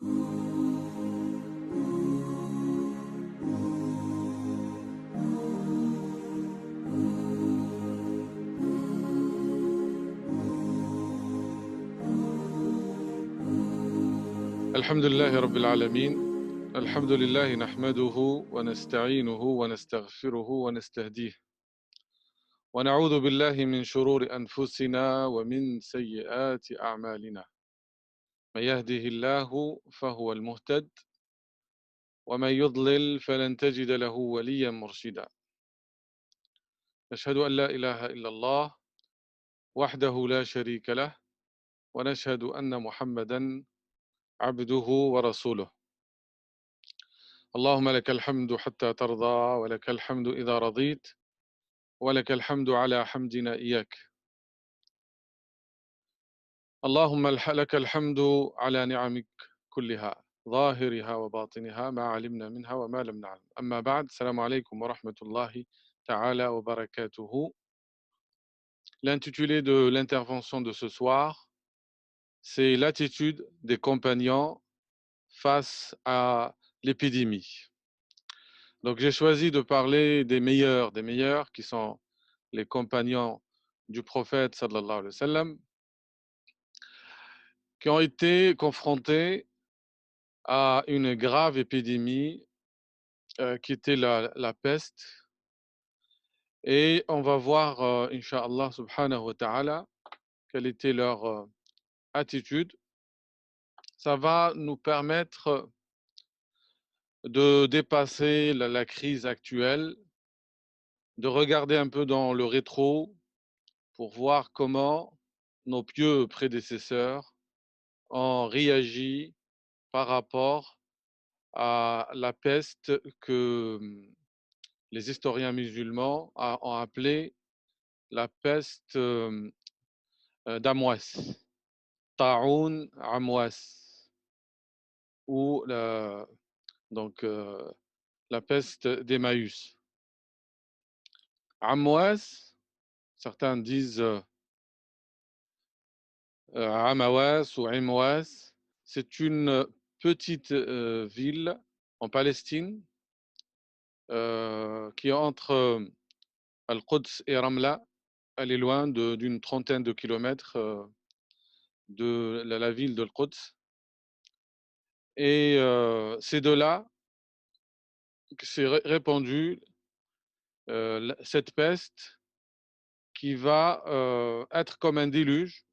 الحمد لله رب العالمين. الحمد لله نحمده ونستعينه ونستغفره ونستهديه ونعوذ بالله من شرور أنفسنا ومن سيئات أعمالنا. من يهده الله فهو المهتد ومن يضلل فلن تجد له وليا مرشدا. نشهد أن لا إله إلا الله وحده لا شريك له ونشهد أن محمدا عبده ورسوله. اللهم لك الحمد حتى ترضى ولك الحمد إذا رضيت ولك الحمد على حمدنا إياك. اللهم لك الحمد على نعمك كلها ظاهرها وباطنها ما علمنا منها وما لم نعلم. أما بعد، السلام عليكم ورحمة الله تعالى وبركاته. L'intitulé de l'intervention de ce soir, c'est l'attitude des compagnons face à l'épidémie. Donc j'ai choisi de parler des meilleurs qui sont les compagnons du prophète sallallahu alayhi wa sallam, qui ont été confrontés à une grave épidémie qui était la peste. Et on va voir, Inch'Allah subhanahu wa ta'ala, quelle était leur attitude. Ça va nous permettre de dépasser la crise actuelle, de regarder un peu dans le rétro pour voir comment nos pieux prédécesseurs ont réagi par rapport à la peste que les historiens musulmans ont appelée la peste d'Amwas, Ta'oun Amwas, ou donc, la peste d'Emmaüs. Amwas, certains disent Amawas ou Imwas, c'est une petite ville en Palestine qui est entre Al-Quds et Ramla. Elle est loin d'une trentaine de kilomètres de la ville de Al-Quds. Et c'est de là que s'est répandue cette peste qui va être comme un déluge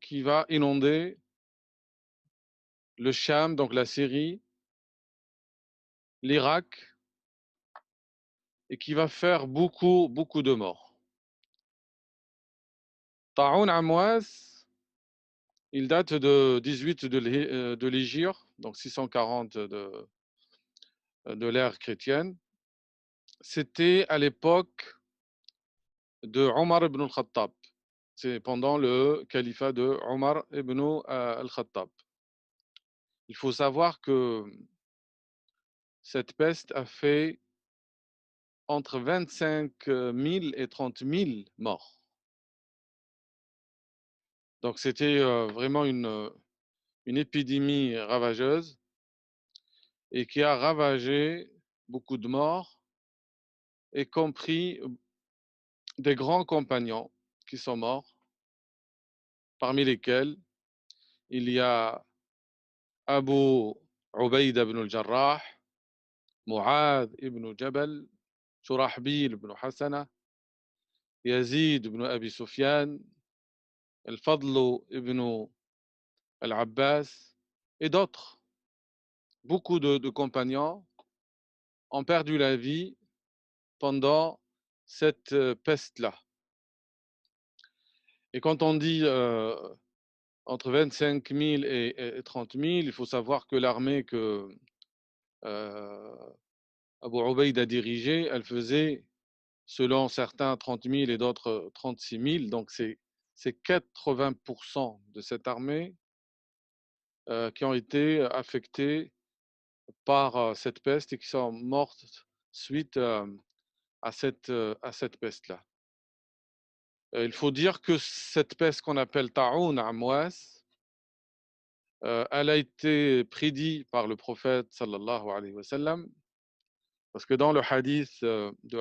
qui va inonder le Cham, donc la Syrie, l'Irak, et qui va faire beaucoup, beaucoup de morts. Ta'oun Amwas, il date de 18 de l'Hégire, donc 640 de l'ère chrétienne. C'était à l'époque de Omar ibn al-Khattab. C'est pendant le califat de Omar ibn al-Khattab. Il faut savoir que cette peste a fait entre 25 000 et 30 000 morts. Donc c'était vraiment une épidémie ravageuse et qui a ravagé beaucoup de morts, y compris des grands compagnons qui sont morts, parmi lesquels il y a Abu Ubayd ibn al-Jarrah, Mu'adh ibn Jabal, Shurahbil ibn Hassana, Yazid ibn Abi Sufyan, Al-Fadl ibn Al-Abbas et d'autres. Beaucoup de compagnons ont perdu la vie pendant cette peste-là. Et quand on dit entre 25 000 et 30 000, il faut savoir que l'armée que Abu Ubayd a dirigée, elle faisait, selon certains, 30 000 et d'autres 36 000. Donc c'est 80% de cette armée qui ont été affectés par cette peste et qui sont mortes suite à cette peste-là. Il faut dire que cette peste qu'on appelle Ta'oun Amwas, Elle a été prédite par le prophète sallallahu alayhi wa sallam, parce que dans le hadith de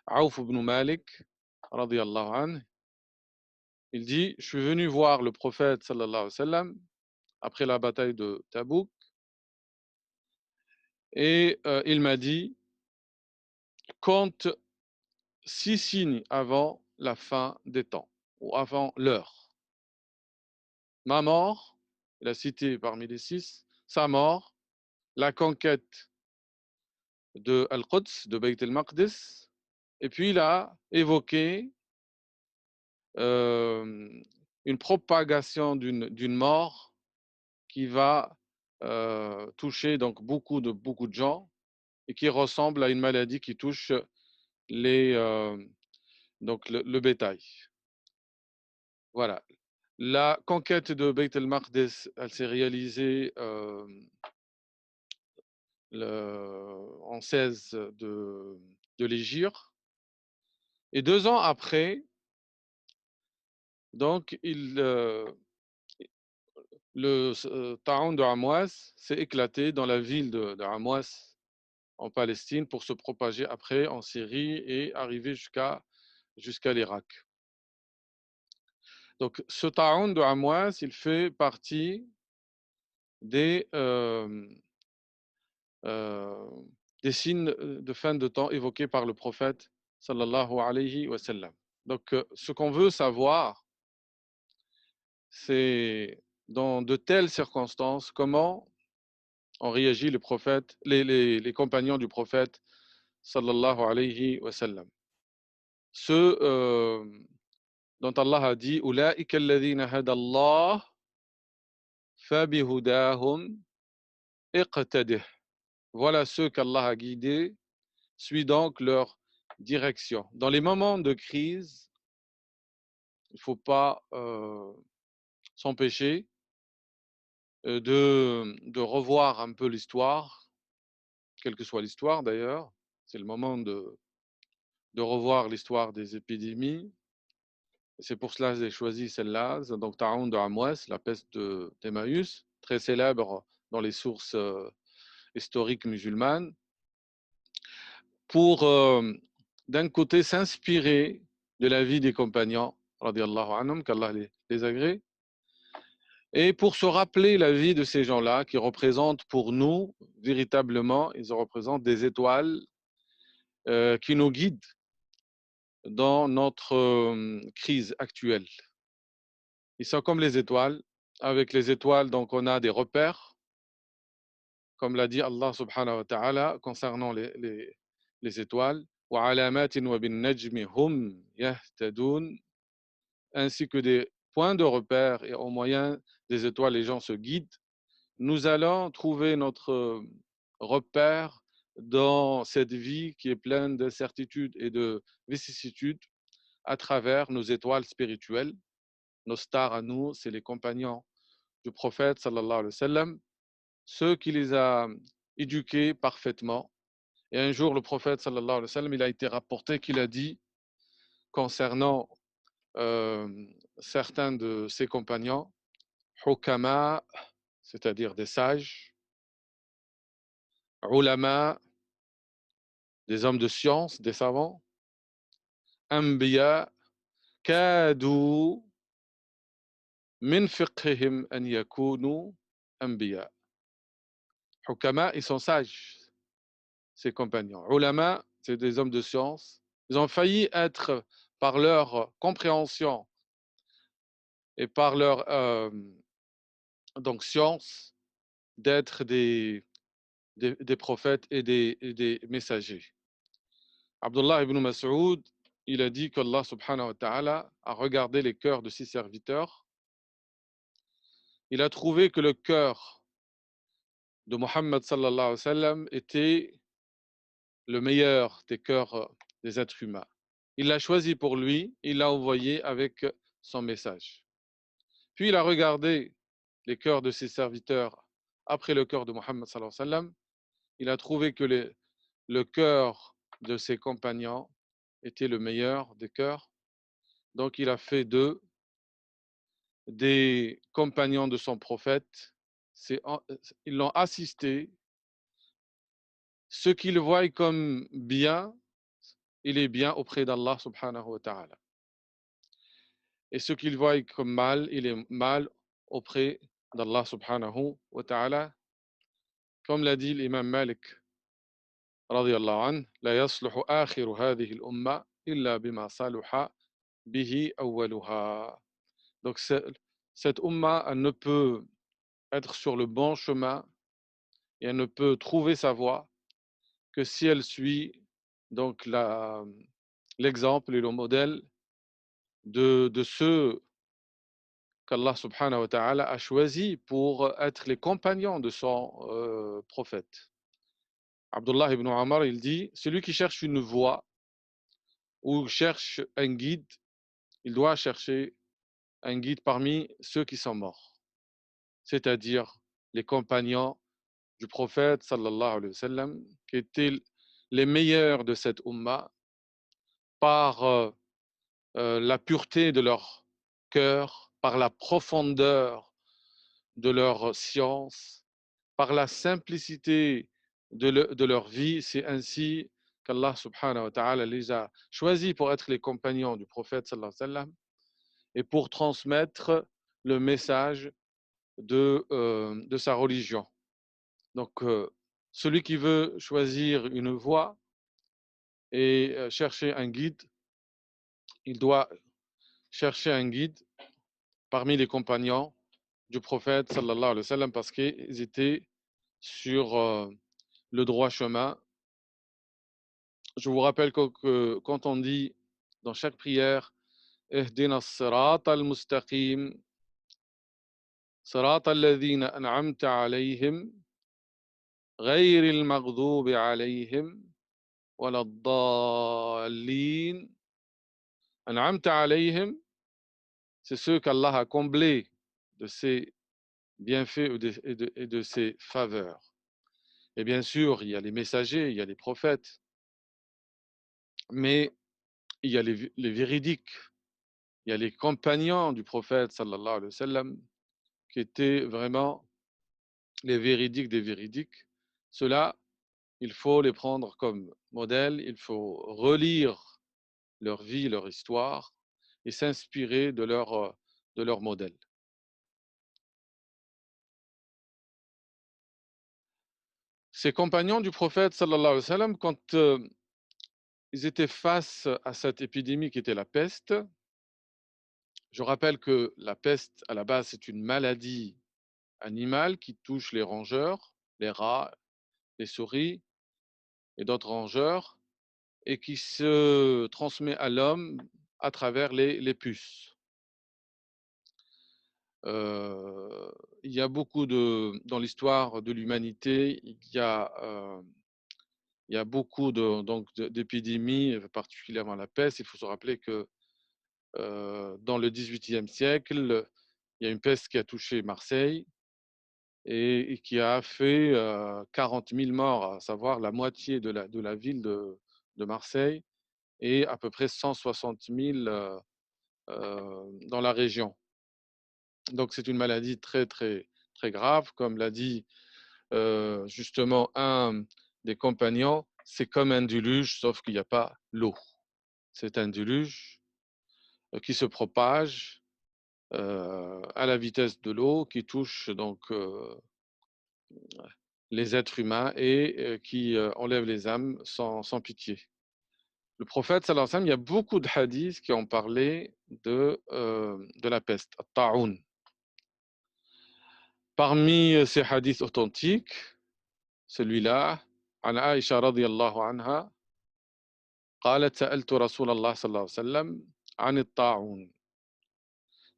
Aouf ibn Malik, radiyallahu anhu, il dit, je suis venu voir le prophète sallallahu alayhi wa sallam après la bataille de Tabouk, et il m'a dit, compte 6 signes avant la fin des temps, ou avant l'heure. Ma mort, il a cité parmi les 6, sa mort, la conquête de Al-Quds, de Bayt al-Maqdis, et puis il a évoqué euh, une propagation d'une mort qui va toucher donc beaucoup de gens et qui ressemble à une maladie qui touche les, donc le bétail. Voilà. La conquête de Bayt al-Maqdis, elle s'est réalisée en 16 de l'Hégire. Et 2 ans après, donc, le Taoun de Hamouas s'est éclaté dans la ville de Hamouas en Palestine pour se propager après en Syrie et arriver jusqu'à l'Irak. Donc, ce Taoun de Hamouas, il fait partie des, euh, euh, des signes de fin de temps évoqués par le prophète sallallahu alayhi wa sallam. Donc, ce qu'on veut savoir, c'est dans de telles circonstances, comment ont réagi les prophètes, les compagnons du prophète sallallahu alayhi wa sallam. Ceux dont Allah a dit Ulaika alladhina hada Allah fabihudahum iqtadih. Voilà ceux qu'Allah a guidés, suis donc leur direction. Dans les moments de crise, il ne faut pas s'empêcher de revoir un peu l'histoire, quelle que soit l'histoire d'ailleurs. C'est le moment de revoir l'histoire des épidémies. C'est pour cela que j'ai choisi celle-là, donc Taoun de Amouas, la peste d'Emmaüs, très célèbre dans les sources historiques musulmanes, pour d'un côté s'inspirer de la vie des compagnons, radiallahu anhum, qu'Allah les agrée, et pour se rappeler la vie de ces gens-là qui représentent pour nous, véritablement, ils représentent des étoiles qui nous guident dans notre crise actuelle. Ils sont comme les étoiles. Avec les étoiles, donc, on a des repères, comme l'a dit Allah subhanahu wa ta'ala concernant les étoiles. Ainsi que des points de repère, et au moyen des étoiles, les gens se guident. Nous allons trouver notre repère dans cette vie qui est pleine d'incertitudes et de vicissitudes à travers nos étoiles spirituelles. Nos stars à nous, c'est les compagnons du prophète sallallahu alayhi wa sallam, ceux qui les a éduqués parfaitement. Et un jour, le prophète sallallahu alayhi wa sallam, il a été rapporté qu'il a dit concernant euh, certains de ses compagnons, hukama, c'est-à-dire des sages, ulama, des hommes de science, des savants, anbiya, kadu min fiqhihim an yakunu anbiya. Hukama, ils sont sages, ses compagnons. Ulama, c'est des hommes de science. Ils ont failli être, par leur compréhension et par leur donc, science, d'être des prophètes et des messagers. Abdullah ibn Mas'ud, il a dit qu'Allah subhanahu wa ta'ala a regardé les cœurs de ses serviteurs. Il a trouvé que le cœur de Muhammad sallallahu alayhi wa sallam était le meilleur des cœurs des êtres humains. Il l'a choisi pour lui, il l'a envoyé avec son message. Puis il a regardé les cœurs de ses serviteurs après le cœur de Muhammad sallallahu alayhi wa sallam. Il a trouvé que le cœur de ses compagnons était le meilleur des cœurs. Donc il a fait d'eux des compagnons de son prophète, ils l'ont assisté. Ce qu'ils voient comme bien, il est bien auprès d'Allah subhanahu wa ta'ala. Et ce qu'ils voient comme mal, il est mal auprès d'Allah subhanahu wa ta'ala. Comme l'a dit l'imam Malik radiyallahu anhu, لا يصلح آخر هذه الأمة إلا بما صلح به أولها. Donc cette umma, elle ne peut être sur le bon chemin et elle ne peut trouver sa voie que si elle suit donc l'exemple et le modèle de ceux qu'Allah subhanahu wa ta'ala a choisi pour être les compagnons de son prophète. Abdullah ibn Omar, il dit, celui qui cherche une voie ou cherche un guide, il doit chercher un guide parmi ceux qui sont morts, c'est-à-dire les compagnons du prophète sallallahu alayhi wa sallam, qui étaient les meilleurs de cette umma par la pureté de leur cœur, par la profondeur de leur science, par la simplicité de leur vie. C'est ainsi qu'Allah subhanahu wa ta'ala les a choisis pour être les compagnons du prophète sallallahu alayhi wa sallam et pour transmettre le message de sa religion. Donc, celui qui veut choisir une voie et chercher un guide, il doit chercher un guide parmi les compagnons du prophète sallallahu alayhi wa sallam parce qu'ils étaient sur le droit chemin. Je vous rappelle que quand on dit dans chaque prière اهدنا الصراط المستقيم صراط الذين أنعمت عليهم غير المغضوب عليهم ولا الضالين. أنعمت عليهم, c'est ceux qu'Allah a comblés de ses bienfaits et de ses faveurs. Et bien sûr, il y a les messagers, il y a les prophètes, mais il y a les véridiques, il y a les compagnons du prophète sallallahu alayhi wa sallam qui étaient vraiment les véridiques des véridiques. Ceux-là, il faut les prendre comme modèle, il faut relire leur vie, leur histoire et s'inspirer de leur modèle. Ces compagnons du prophète sallallahu alayhi wa sallam, quand ils étaient face à cette épidémie qui était la peste, je rappelle que la peste, à la base, c'est une maladie animale qui touche les rongeurs, les rats, les souris et d'autres rongeurs, et qui se transmet à l'homme à travers les puces. Il y a beaucoup dans l'histoire de l'humanité, il y a beaucoup d'épidémies, particulièrement la peste. Il faut se rappeler que dans le XVIIIe siècle, il y a une peste qui a touché Marseille et qui a fait 40 000 morts, à savoir la moitié de la ville de Marseille et à peu près 160 000 dans la région. Donc c'est une maladie très, très, très grave. Comme l'a dit justement un des compagnons, c'est comme un déluge, sauf qu'il n'y a pas l'eau. C'est un déluge qui se propage à la vitesse de l'eau, qui touche donc les êtres humains et qui enlève les âmes sans pitié. Le prophète, sallallahu alayhi wa sallam, il y a beaucoup de hadiths qui ont parlé de la peste, at-ta'oun. Parmi ces hadiths authentiques, celui-là, عن عائشة رضي الله عنها قالت سألت رسول الله صلى الله عليه وسلم عن الطاعون.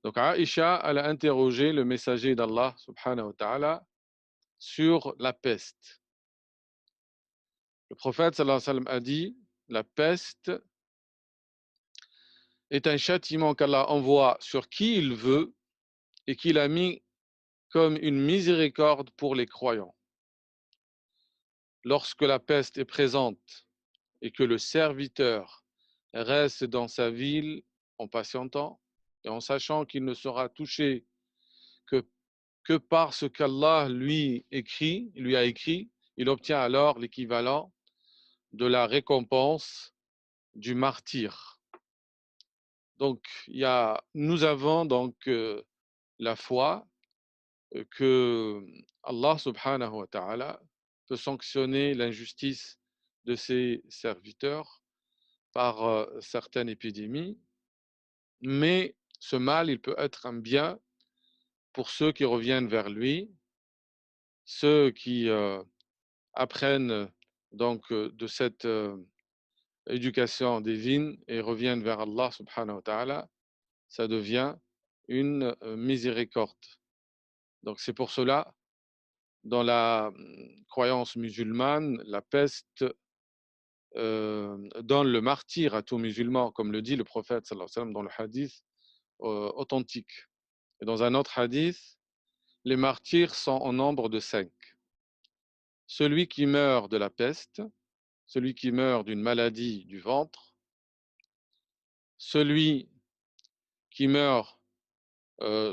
Donc Aïcha, elle a interrogé le messager d'Allah subhanahu wa ta'ala sur la peste. Le prophète sallallahu alayhi wa sallam a dit, la peste est un châtiment qu'Allah envoie sur qui il veut et qu'il a mis comme une miséricorde pour les croyants. Lorsque la peste est présente et que le serviteur reste dans sa ville en patientant, et en sachant qu'il ne sera touché que, que par ce qu'Allah lui a écrit, il obtient alors l'équivalent de la récompense du martyr. Donc, nous avons donc la foi que Allah subhanahu wa ta'ala peut sanctionner l'injustice de ses serviteurs par certaines épidémies, mais ce mal, il peut être un bien pour ceux qui reviennent vers lui, ceux qui apprennent donc de cette éducation divine et reviennent vers Allah subhanahu wa ta'ala, ça devient une miséricorde. Donc c'est pour cela, dans la croyance musulmane, la peste donne le martyr à tout musulman, comme le dit le prophète sallallahu alayhi wa sallam dans le hadith authentique. Et dans un autre hadith, les martyrs sont au nombre de 5. Celui qui meurt de la peste, celui qui meurt d'une maladie du ventre, celui qui meurt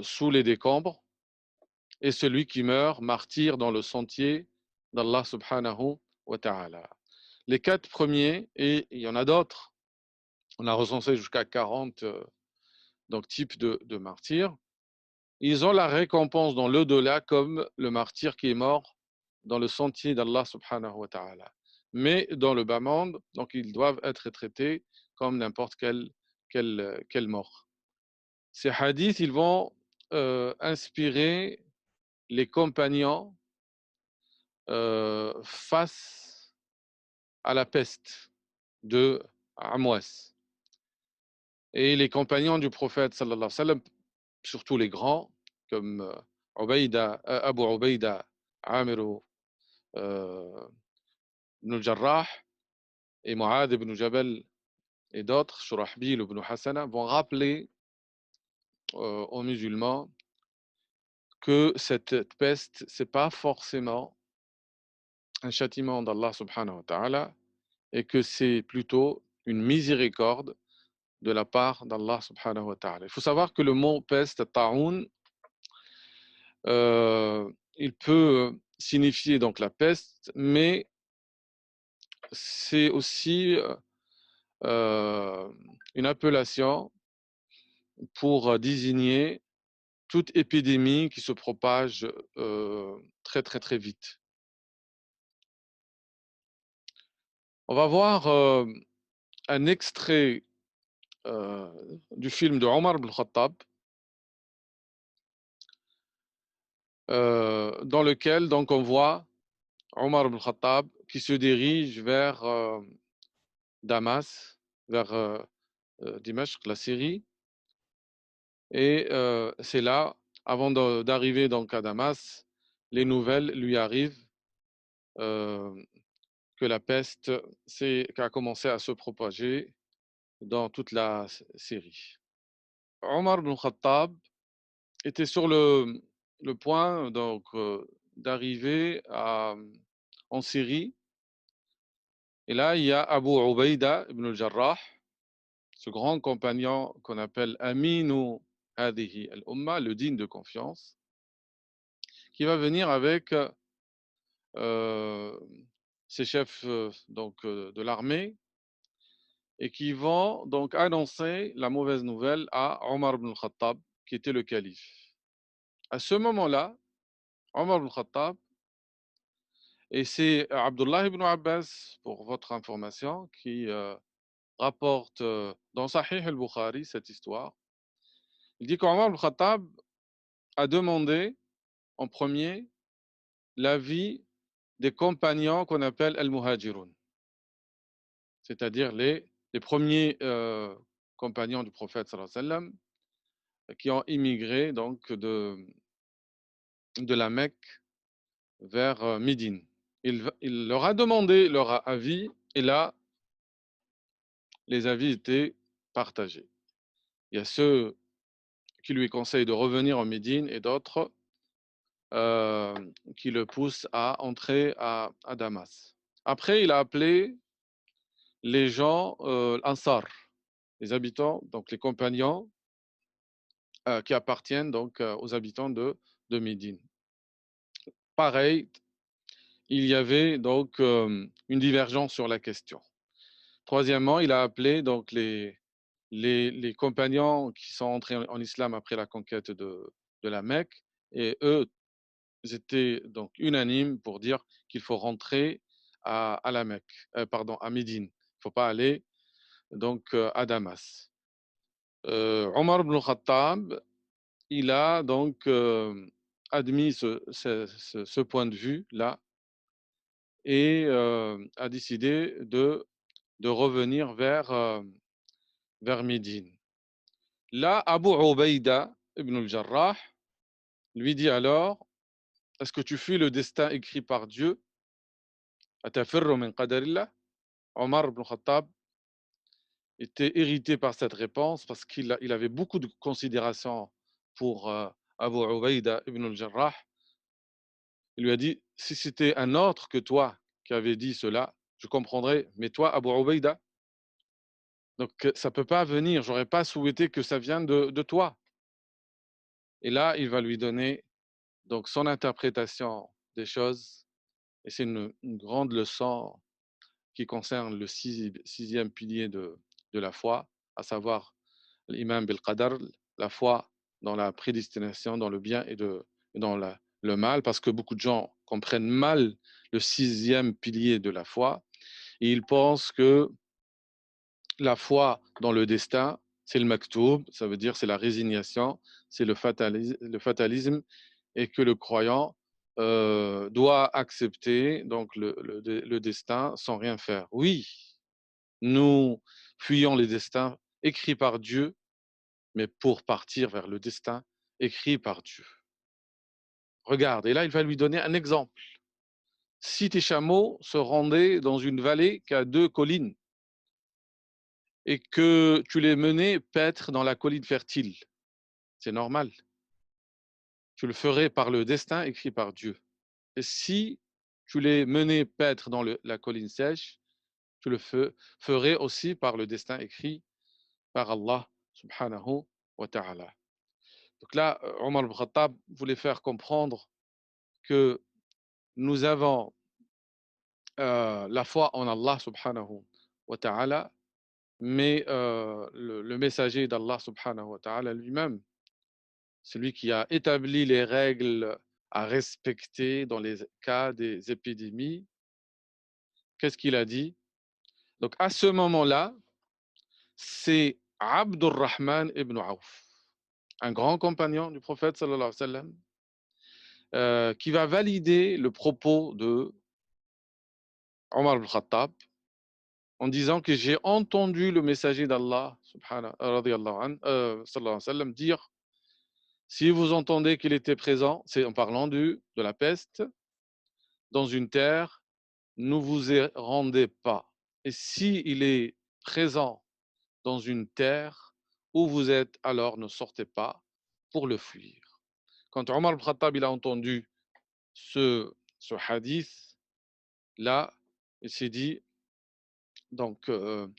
sous les décombres et celui qui meurt martyr dans le sentier d'Allah subhanahu wa ta'ala. Les 4 premiers, et il y en a d'autres, on a recensé jusqu'à 40 donc, types de martyrs, ils ont la récompense dans l'au-delà comme le martyr qui est mort dans le sentier d'Allah subhanahu wa ta'ala. Mais dans le bas monde, donc ils doivent être traités comme n'importe quelle mort. Ces hadiths, ils vont inspirer les compagnons face à la peste de Amwas. Et les compagnons du prophète, sallallahu alayhi wa sallam, surtout les grands, comme Abu Ubaida, Amir ibn al-Jarrah et Mu'adh ibn Jabal et d'autres, Shurahbil ibn Hassana, vont rappeler aux musulmans que cette peste, ce n'est pas forcément un châtiment d'Allah subhanahu wa ta'ala et que c'est plutôt une miséricorde de la part d'Allah subhanahu wa ta'ala. Il faut savoir que le mot peste, ta'oun, il peut signifier donc la peste, mais c'est aussi une appellation pour désigner toute épidémie qui se propage très très très vite. On va voir un extrait du film de Omar ibn Khattab dans lequel donc on voit Omar ibn Khattab qui se dirige vers Damas, vers Dimashq, la Syrie. Et c'est là, avant d'arriver donc à Damas, les nouvelles lui arrivent que la peste a commencé à se propager dans toute la Syrie. Omar ibn Khattab était sur le point donc d'arriver en Syrie. Et là, il y a Abu Ubaida ibn al-Jarrah, ce grand compagnon qu'on appelle Aminu Hadihi al-Umma, le digne de confiance, qui va venir avec ses chefs donc, de l'armée et qui vont donc annoncer la mauvaise nouvelle à Omar ibn al-Khattab, qui était le calife. À ce moment-là, Omar ibn al-Khattab, et c'est Abdullah ibn Abbas, pour votre information, qui rapporte dans Sahih al-Bukhari cette histoire. Il dit qu'Omar ibn al-Khattab a demandé en premier l'avis des compagnons qu'on appelle al-Muhajirun, c'est-à-dire les premiers compagnons du prophète sallallahu alayhi wa sallam qui ont immigré donc de la Mecque vers Médine. Il leur a demandé leur avis et là, les avis étaient partagés. Il y a ceux qui lui conseillent de revenir en Médine et d'autres qui le poussent à entrer à Damas. Après, il a appelé les gens Ansar, les habitants, donc les compagnons qui appartiennent donc aux habitants de Médine. Pareil, il y avait donc une divergence sur la question. Troisièmement, il a appelé donc les compagnons qui sont entrés en islam après la conquête de la Mecque, et eux ils étaient donc unanimes pour dire qu'il faut rentrer à la Mecque, pardon, à Médine. Il ne faut pas aller donc à Damas. Omar ibn Khattab, il a donc admis ce point de vue-là et a décidé de revenir vers Médine. Là, Abu Ubaïda ibn al-Jarrah lui dit alors, est-ce que tu fuis le destin écrit par Dieu? Atafirru min qadarillah? Omar ibn Khattab était irrité par cette réponse parce qu'il avait beaucoup de considération pour Abu Ubaïda ibn al-Jarrah. Il lui a dit, si c'était un autre que toi qui avait dit cela, je comprendrais, mais toi, Abu Ubaïda, donc ça ne peut pas venir, j'aurais pas souhaité que ça vienne de toi. Et là, il va lui donner donc son interprétation des choses, et c'est une grande leçon qui concerne le sixième pilier de la foi, à savoir l'imam bil-qadar, la foi dans la prédestination, dans le bien et dans le mal, parce que beaucoup de gens comprennent mal le sixième pilier de la foi, et ils pensent que la foi dans le destin, c'est le maktoub, ça veut dire c'est la résignation, c'est le fatalisme, et que le croyant doit accepter donc le destin sans rien faire. Oui, nous fuyons les destins écrits par Dieu, mais pour partir vers le destin écrit par Dieu. Regarde, et là, il va lui donner un exemple. Si tes chameaux se rendaient dans une vallée qui a deux collines et que tu les menais paître dans la colline fertile, c'est normal. Tu le ferais par le destin écrit par Dieu. Et si tu les menais paître dans la colline sèche, tu le ferais aussi par le destin écrit par Allah subhanahu wa ta'ala. Donc là, Omar ibn Khattab voulait faire comprendre que nous avons la foi en Allah subhanahu wa ta'ala, mais le messager d'Allah subhanahu wa ta'ala lui-même, celui qui a établi les règles à respecter dans les cas des épidémies, qu'est-ce qu'il a dit? Donc à ce moment-là, c'est Abdurrahman ibn Auf, un grand compagnon du prophète sallallahu alayhi wa sallam, qui va valider le propos de Omar ibn Khattab en disant que j'ai entendu le messager d'Allah sallallahu alayhi wa sallam, dire, si vous entendez qu'il était présent, c'est en parlant de la peste, dans une terre, ne vous y rendez pas. Et s'il est présent dans une terre où vous êtes, alors ne sortez pas pour le fuir. Quand Omar al-Khattab il a entendu ce hadith, là, il s'est dit donc, que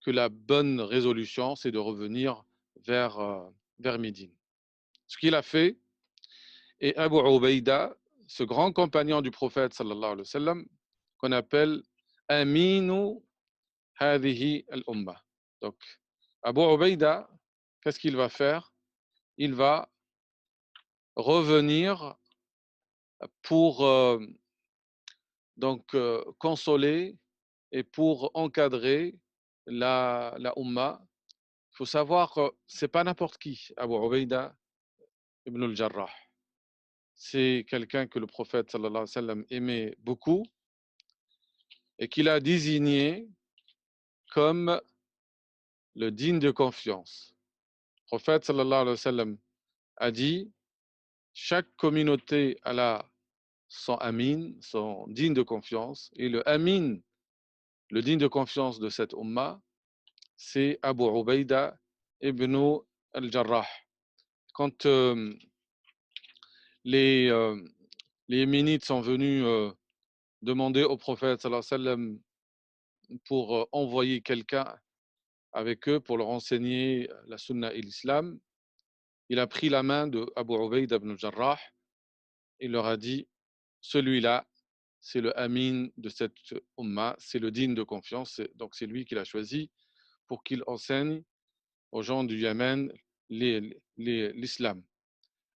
la bonne résolution, c'est de revenir vers Médine. Ce qu'il a fait, et Abu Ubaïda, ce grand compagnon du prophète sallallahu alayhi wa sallam, qu'on appelle Aminu Hadihi al-Ummah. Donc, Abu Ubaïda, qu'est-ce qu'il va faire? Il va revenir pour donc consoler et pour encadrer la Ummah. Il faut savoir que ce n'est pas n'importe qui, Abu Ubaïda ibn al-Jarrah. C'est quelqu'un que le prophète sallallahu alayhi wa sallam aimait beaucoup et qu'il a désigné comme le digne de confiance. Le prophète sallallahu alayhi wa sallam a dit, chaque communauté a son amin, son digne de confiance, et le amin, le digne de confiance de cette umma, c'est Abu Ubaïda ibn al-Jarrah. Quand les, euh, les Yéménites sont venus demander au prophète sallallahu alayhi wa sallam pour envoyer quelqu'un avec eux pour leur enseigner la sunna et l'islam, il a pris la main de Abu Ubaïda ibn al-Jarrah, il leur a dit, celui-là, c'est le amin de cette umma, c'est le digne de confiance, donc c'est lui qu'il a choisi pour qu'il enseigne aux gens du Yémen l'islam.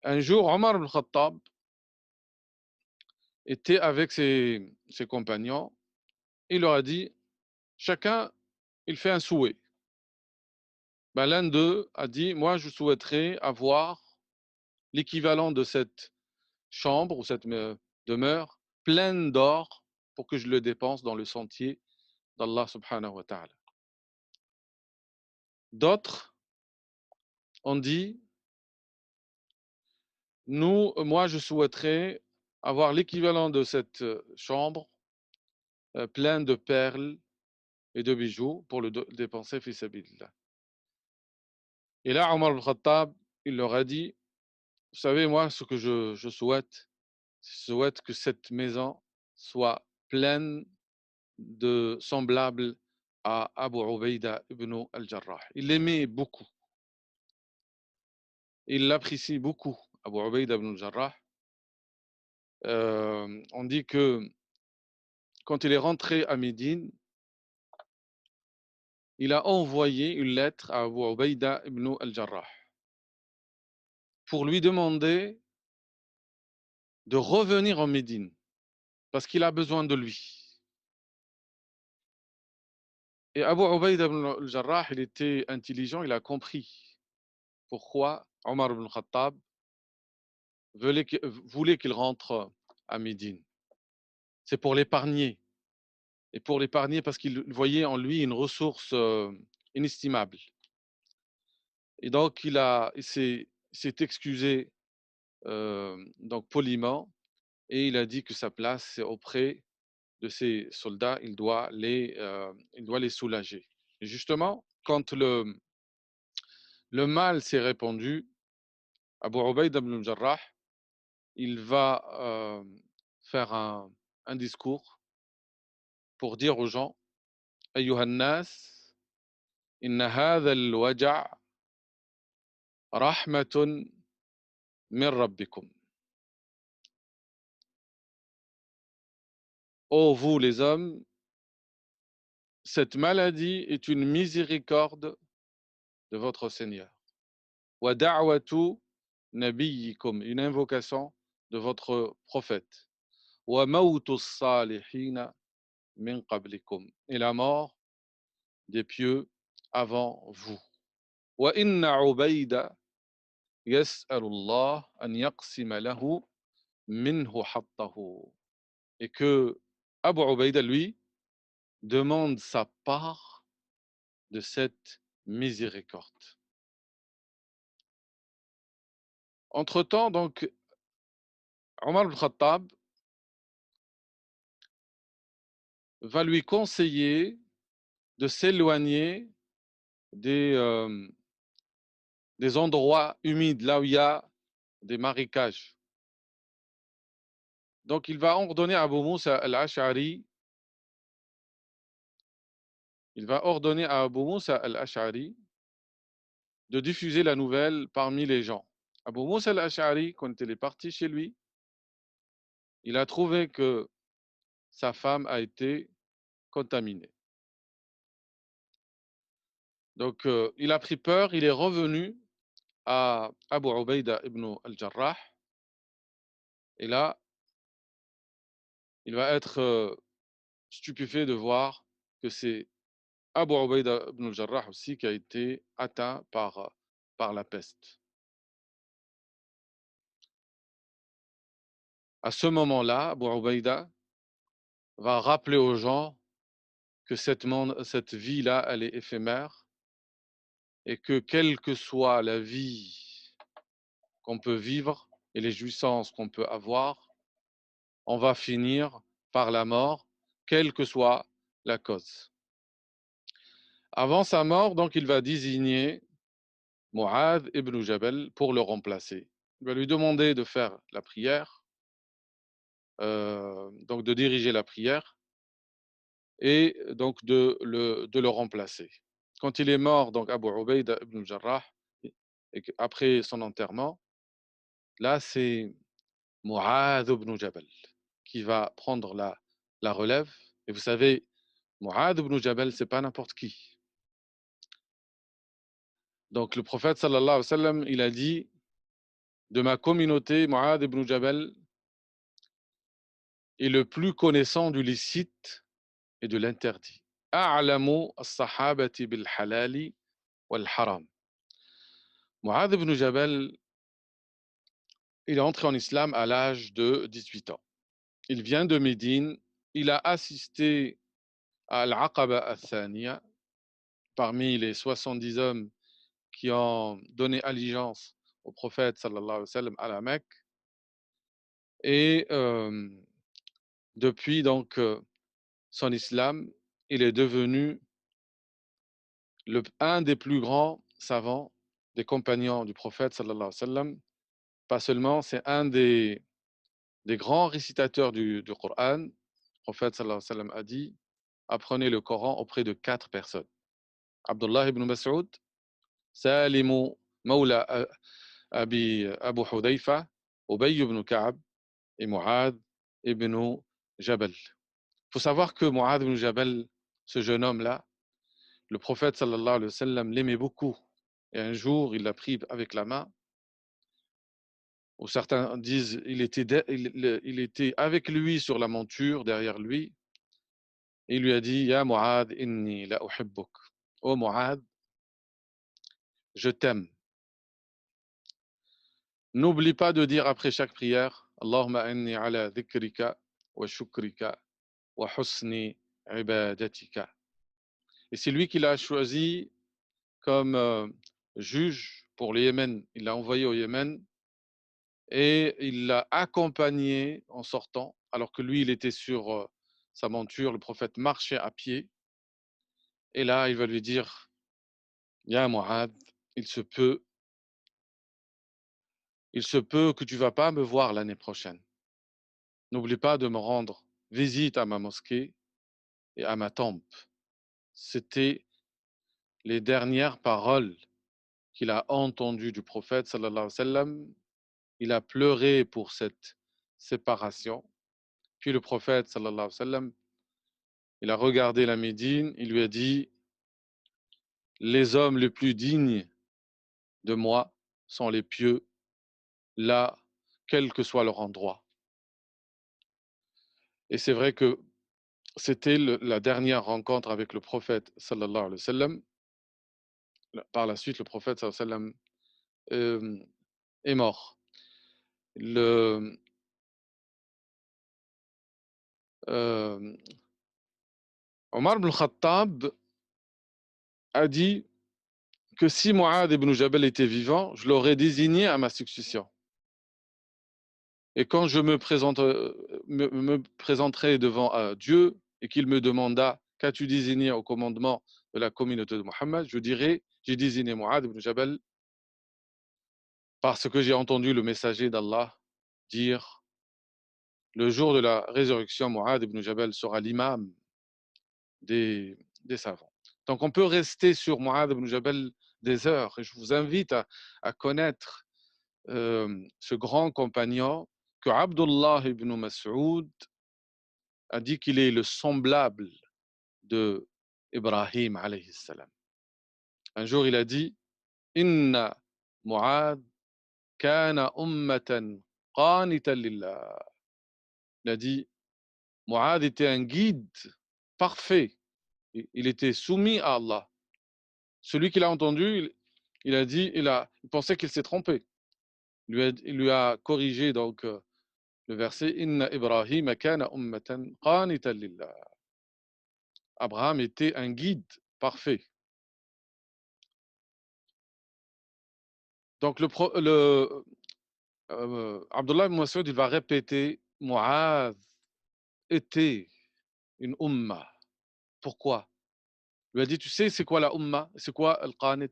Un jour, Omar ibn Khattab était avec ses compagnons, il leur a dit, chacun, il fait un souhait. Ben, l'un d'eux a dit, moi, je souhaiterais avoir l'équivalent de cette chambre ou cette demeure pleine d'or pour que je le dépense dans le sentier d'Allah subhanahu wa ta'ala. D'autres ont dit, moi, je souhaiterais avoir l'équivalent de cette chambre pleine de perles et de bijoux pour le dépenser fi sabilillah. Et là, Omar al-Khattab, il leur a dit, vous savez, moi, ce que je souhaite, je souhaite que cette maison soit pleine de semblables à Abu Ubaïda ibn al-Jarrah. Il l'aimait beaucoup. Il l'apprécie beaucoup, Abu Ubaïda ibn al-Jarrah. On dit que quand il est rentré à Médine, il a envoyé une lettre à Abu Ubaïda ibn al-Jarrah pour lui demander de revenir en Médine parce qu'il a besoin de lui. Et Abu Ubaïda ibn al-Jarrah, il était intelligent, il a compris pourquoi Omar ibn Khattab voulait qu'il rentre à Médine. C'est pour l'épargner. Et pour l'épargner parce qu'il voyait en lui une ressource inestimable. Et donc, il s'est excusé donc poliment et il a dit que sa place, c'est auprès de ses soldats, il doit les soulager. Et justement, quand le mal s'est répandu, Abu Ubaïd ibn al-Jarrah, il va faire un discours pour dire aux gens, أيها الناس إن هذا الوجع رحمة من ربكم. Ô vous les hommes, cette maladie est une miséricorde de votre Seigneur. Wa da'watu nabiyyikum, une invocation de votre prophète. Wa mawtu salihina min qablikum, et la mort des pieux avant vous. Wa inna Ubayda yas'alu Allah an yaqsima lahu minhu hattahu. Et que Abu Ubaïda, lui, demande sa part de cette miséricorde. Entre-temps, donc, Omar al-Khattab va lui conseiller de s'éloigner des endroits humides, là où il y a des marécages. Donc, il va ordonner à Abu Moussa al-Ash'ari, de diffuser la nouvelle parmi les gens. Abu Moussa al-Ash'ari, quand il est parti chez lui, il a trouvé que sa femme a été contaminée. Donc, il a pris peur, il est revenu à Abu Ubaïda ibn al-Jarrah, et là, il va être stupéfait de voir que c'est Abu Ubaïda ibn al-Jarrah aussi qui a été atteint par la peste. À ce moment-là, Abu Ubaïda va rappeler aux gens que cette vie-là, elle est éphémère et que quelle que soit la vie qu'on peut vivre et les jouissances qu'on peut avoir, on va finir par la mort, quelle que soit la cause. Avant sa mort, donc, il va désigner Mu'adh ibn Jabal pour le remplacer. Il va lui demander de faire la prière, donc de diriger la prière et donc de le remplacer. Quand il est mort, donc Abu Ubaïda ibn Jarrah et après son enterrement, là, c'est Mu'adh ibn Jabal qui va prendre la relève. Et vous savez, Mu'adh ibn Jabal, c'est pas n'importe qui. Donc le prophète sallallahu alayhi wa sallam, il a dit de ma communauté, Mu'adh ibn Jabal est le plus connaissant du licite et de l'interdit. A'lamu as-sahabati bil halali wal haram. Mu'adh ibn Jabal, il est entré en islam à l'âge de 18 ans. Il vient de Médine. Il a assisté à Al-Aqaba al-Thaniya, parmi les 70 hommes qui ont donné allégeance au prophète sallallahu alayhi wa sallam à la Mecque. Et depuis donc son islam, il est devenu un des plus grands savants des compagnons du prophète sallallahu alayhi wa sallam. Pas seulement, c'est un des grands récitateurs du Coran. Le prophète sallallahu alayhi wa sallam a dit, apprenez le Coran auprès de 4 personnes. Abdullah ibn Mas'ud, Salim Mawla Abu Hudayfa, Ubay ibn Ka'ab et Mu'adh ibn Jabal. Il faut savoir que Mu'adh ibn Jabal, ce jeune homme-là, le prophète sallallahu alayhi wa sallam l'aimait beaucoup. Et un jour, il l'a pris avec la main, ou certains disent il était avec lui sur la monture, derrière lui, et il lui a dit Ya Mu'adh, inni la uhibbuk. Oh Mu'adh, je t'aime. N'oublie pas de dire après chaque prière Allahumma anni ala dhikrika wa shukrika wa husni ibadatika. Et c'est lui qui l'a choisi comme juge pour le Yémen. Il l'a envoyé au Yémen et il l'a accompagné en sortant, alors que lui, il était sur sa monture, le prophète marchait à pied. Et là, il va lui dire Ya Mu'adh, il se peut, que tu ne vas pas me voir l'année prochaine. N'oublie pas de me rendre visite à ma mosquée et à ma tombe. C'était les dernières paroles qu'il a entendues du prophète sallallahu alayhi wa sallam. Il a pleuré pour cette séparation. Puis le prophète sallallahu alayhi wa sallam, il a regardé la Médine, il lui a dit les hommes les plus dignes de moi sont les pieux, là, quel que soit leur endroit. Et c'est vrai que c'était la dernière rencontre avec le prophète sallallahu alayhi wa sallam. Par la suite, le prophète sallallahu alayhi wa sallam est mort. Le, euh, Omar ibn Khattab a dit que si Mu'adh ibn Jabal était vivant, je l'aurais désigné à ma succession. Et quand je me présenterai devant Dieu et qu'il me demanda qu'as-tu désigné au commandement de la communauté de Mohammed, je dirai j'ai désigné Mu'adh ibn Jabal parce que j'ai entendu le messager d'Allah dire le jour de la résurrection, Mu'adh ibn Jabal sera l'imam des savants. Donc on peut rester sur Mu'adh ibn Jabal des heures et je vous invite à connaître ce grand compagnon que Abdullah ibn Mas'ud a dit qu'il est le semblable de Ibrahim alayhi salam. Un jour il a dit Inna Mu'adh kana ummatan qanitan lillah. Il a dit Mu'adh était un guide parfait. Il était soumis à Allah. Celui qui l'a entendu, il a dit, il pensait qu'il s'est trompé. Il lui a corrigé donc le verset Inna Ibrahim kana ummatan qanitan lillah. Abraham était un guide parfait. Donc Abdullah ibn Mas'ud, il va répéter Mu'adh était une umma. Pourquoi? Il lui a dit, tu sais, c'est quoi la umma? C'est quoi al-qanit?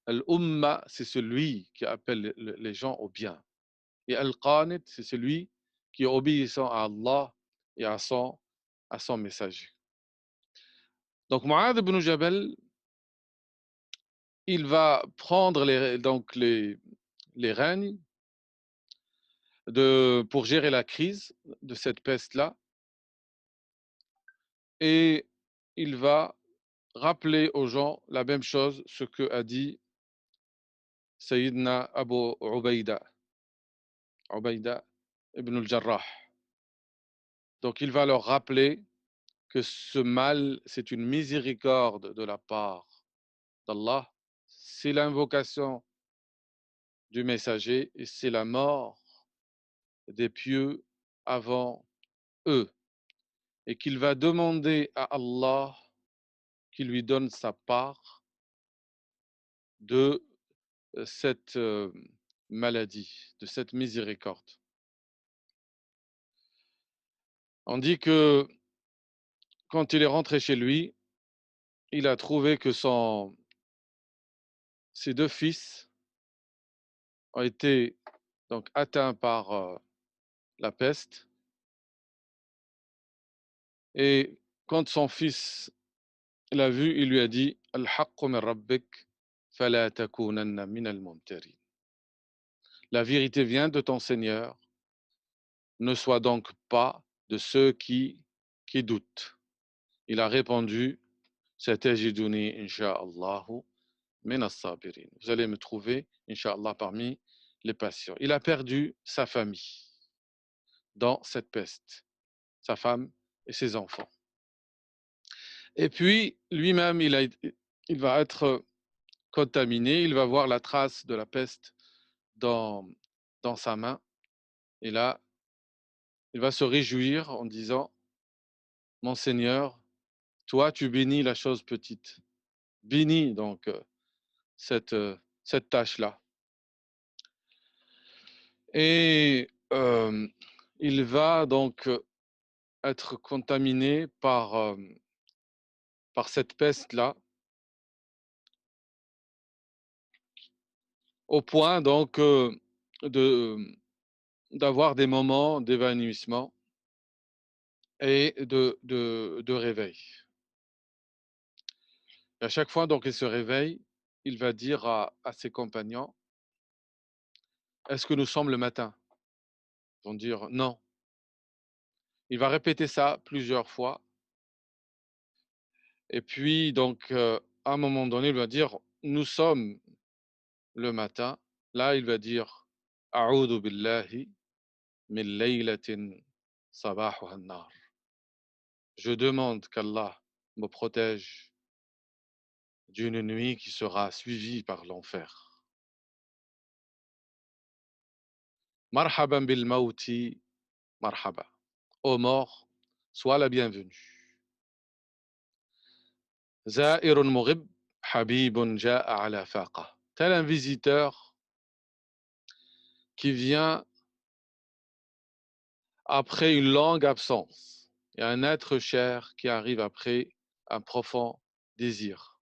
Al-umma, c'est celui qui appelle les gens au bien. Et al-qanit, c'est celui qui est obéissant à Allah et à son messager. Donc Mu'adh ibn Jabal, il va prendre donc les rênes pour gérer la crise de cette peste-là, et il va rappeler aux gens la même chose, ce que a dit Sayyidina Abu Ubaïda ibn al-Jarrah. Donc il va leur rappeler que ce mal, c'est une miséricorde de la part d'Allah, c'est l'invocation du messager et c'est la mort des pieux avant eux, et qu'il va demander à Allah qu'il lui donne sa part de cette maladie, de cette miséricorde. On dit que quand il est rentré chez lui, il a trouvé que ses deux fils ont été donc atteints par la peste, et quand son fils l'a vu, il lui a dit Al-haqqu min rabbik fala takunanna min al-mumtarin. La vérité vient de ton Seigneur, ne sois donc pas de ceux qui doutent. Il a répondu Satajiduni insha'Allahu min as-sabirin. Vous allez me trouver, insha'Allah, parmi les patients. Il a perdu sa famille dans cette peste, sa femme et ses enfants. Et puis, lui-même, il va être contaminé, il va voir la trace de la peste dans, dans sa main. Et là, il va se réjouir en disant, Mon Seigneur, toi, tu bénis la chose petite. Bénis donc cette, cette tâche-là. Et il va donc être contaminé par cette peste-là, au point donc de, d'avoir des moments d'évanouissement et de réveil. Et à chaque fois donc il se réveille, il va dire à ses compagnons, est-ce que nous sommes le matin? Ils vont dire non. Il va répéter ça plusieurs fois. Et puis donc à un moment donné, il va dire, nous sommes le matin. Là, il va dire, A'udhu billahi min laylatin sabahuha an-nar. Je demande qu'Allah me protège d'une nuit qui sera suivie par l'enfer. Marhaban bil mauti, marhaba. Ô mort, sois la bienvenue. Za'irun mughib, habibun ja'a ala faqa. Tel un visiteur qui vient après une longue absence, et un être cher qui arrive après un profond désir.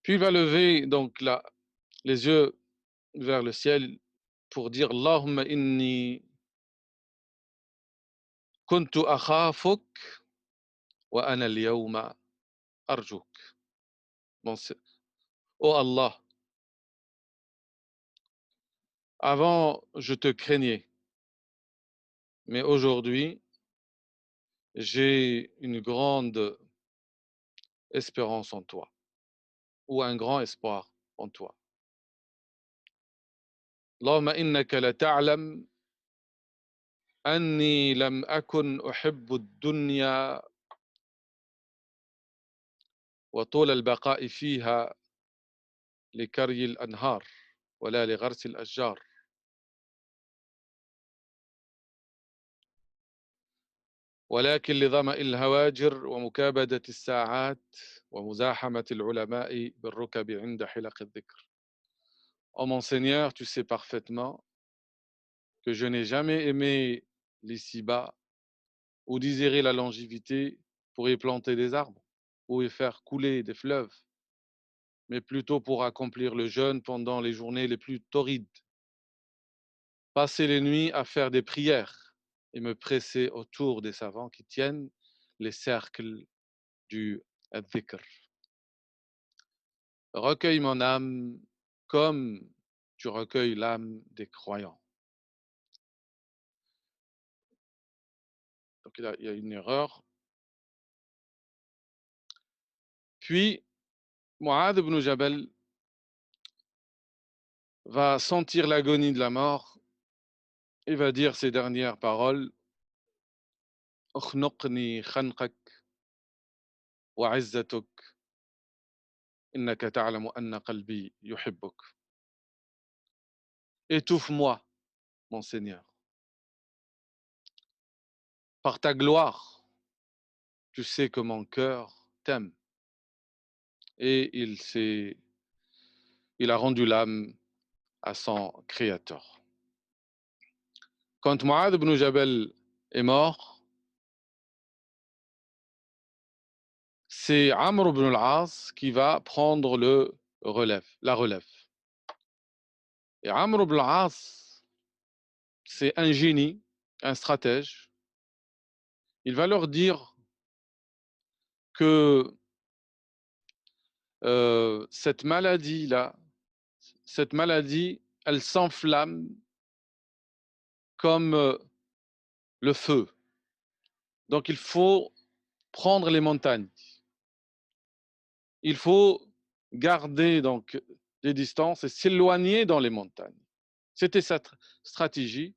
Puis il va lever donc là, les yeux vers le ciel pour dire Allahumma inni kuntu akhafuk wa ana al-yawma arjuk. Bon, oh Allah, avant je te craignais, mais aujourd'hui j'ai une grande espérance en toi, ou un grand espoir en toi. Allahumma innaka la ta'lam anni lam akun uhibbu ad-dunya wa tul al-baqa'i fiha لكري الأنهار ولا لغرس الأشجار. ولكن لظمأ الهواجر ومكابدة الساعات ومزاحمة العلماء بالركب عند حلق الذكر. Oh mon Seigneur, tu sais parfaitement que je n'ai jamais aimé l'ici-bas ou désirer la longévité pour y planter des arbres ou y faire couler des fleuves, mais plutôt pour accomplir le jeûne pendant les journées les plus torrides, passer les nuits à faire des prières et me presser autour des savants qui tiennent les cercles du dhikr. recueille mon âme comme tu recueilles l'âme des croyants. Donc il y a une erreur. Puis, Mu'adh ibn Jabal va sentir l'agonie de la mort et va dire ces dernières paroles: اخنقني خنقك وعزتك إنك تعلم أن قلبي يحبك. Étouffe-moi, mon Seigneur, par ta gloire, tu sais que mon cœur t'aime. Et il a rendu l'âme à son créateur. Quand Mu'adh ibn Jabal est mort, c'est Amr ibn al-As qui va prendre la relève. Et Amr ibn al-As, c'est un génie, un stratège. Il va leur dire que cette maladie-là, cette maladie, elle s'enflamme comme le feu. Donc il faut prendre les montagnes. Il faut garder donc des distances et s'éloigner dans les montagnes. C'était cette stratégie,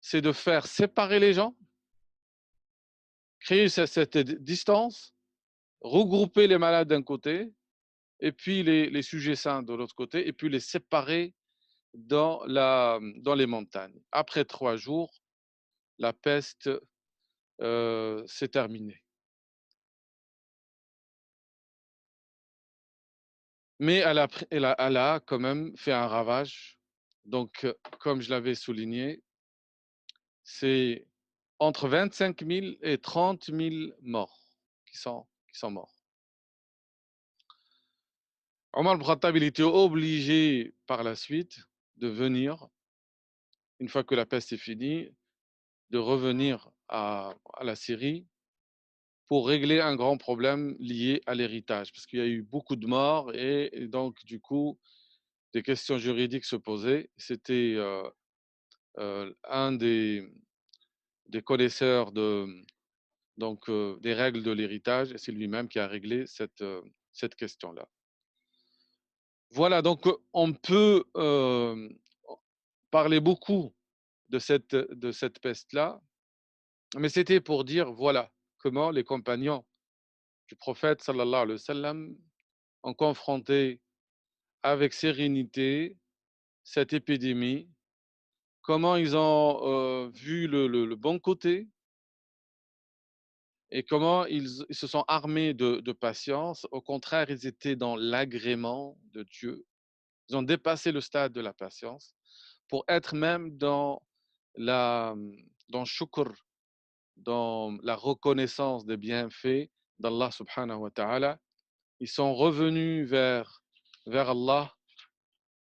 c'est de faire séparer les gens, créer cette distance, regrouper les malades d'un côté et puis les sujets sains de l'autre côté, et puis les séparer dans les montagnes. Après 3 jours, la peste s'est terminée. Mais elle a quand même fait un ravage. Donc, comme je l'avais souligné, c'est entre 25 000 et 30 000 morts qui sont morts. Omar al-Khattab, il était obligé par la suite de venir, une fois que la peste est finie, de revenir à la Syrie pour régler un grand problème lié à l'héritage, parce qu'il y a eu beaucoup de morts et donc du coup, des questions juridiques se posaient. C'était un des connaisseurs donc, des règles de l'héritage, et c'est lui-même qui a réglé cette question-là. Voilà, donc on peut parler beaucoup de cette peste-là, mais c'était pour dire, voilà, comment les compagnons du prophète, sallallahu alayhi wa sallam, ont confronté avec sérénité cette épidémie, comment ils ont vu le bon côté et comment ils se sont armés de patience. Au contraire, ils étaient dans l'agrément de Dieu. Ils ont dépassé le stade de la patience pour être même dans shukr, dans la reconnaissance des bienfaits d'Allah subhanahu wa ta'ala. Ils sont revenus vers Allah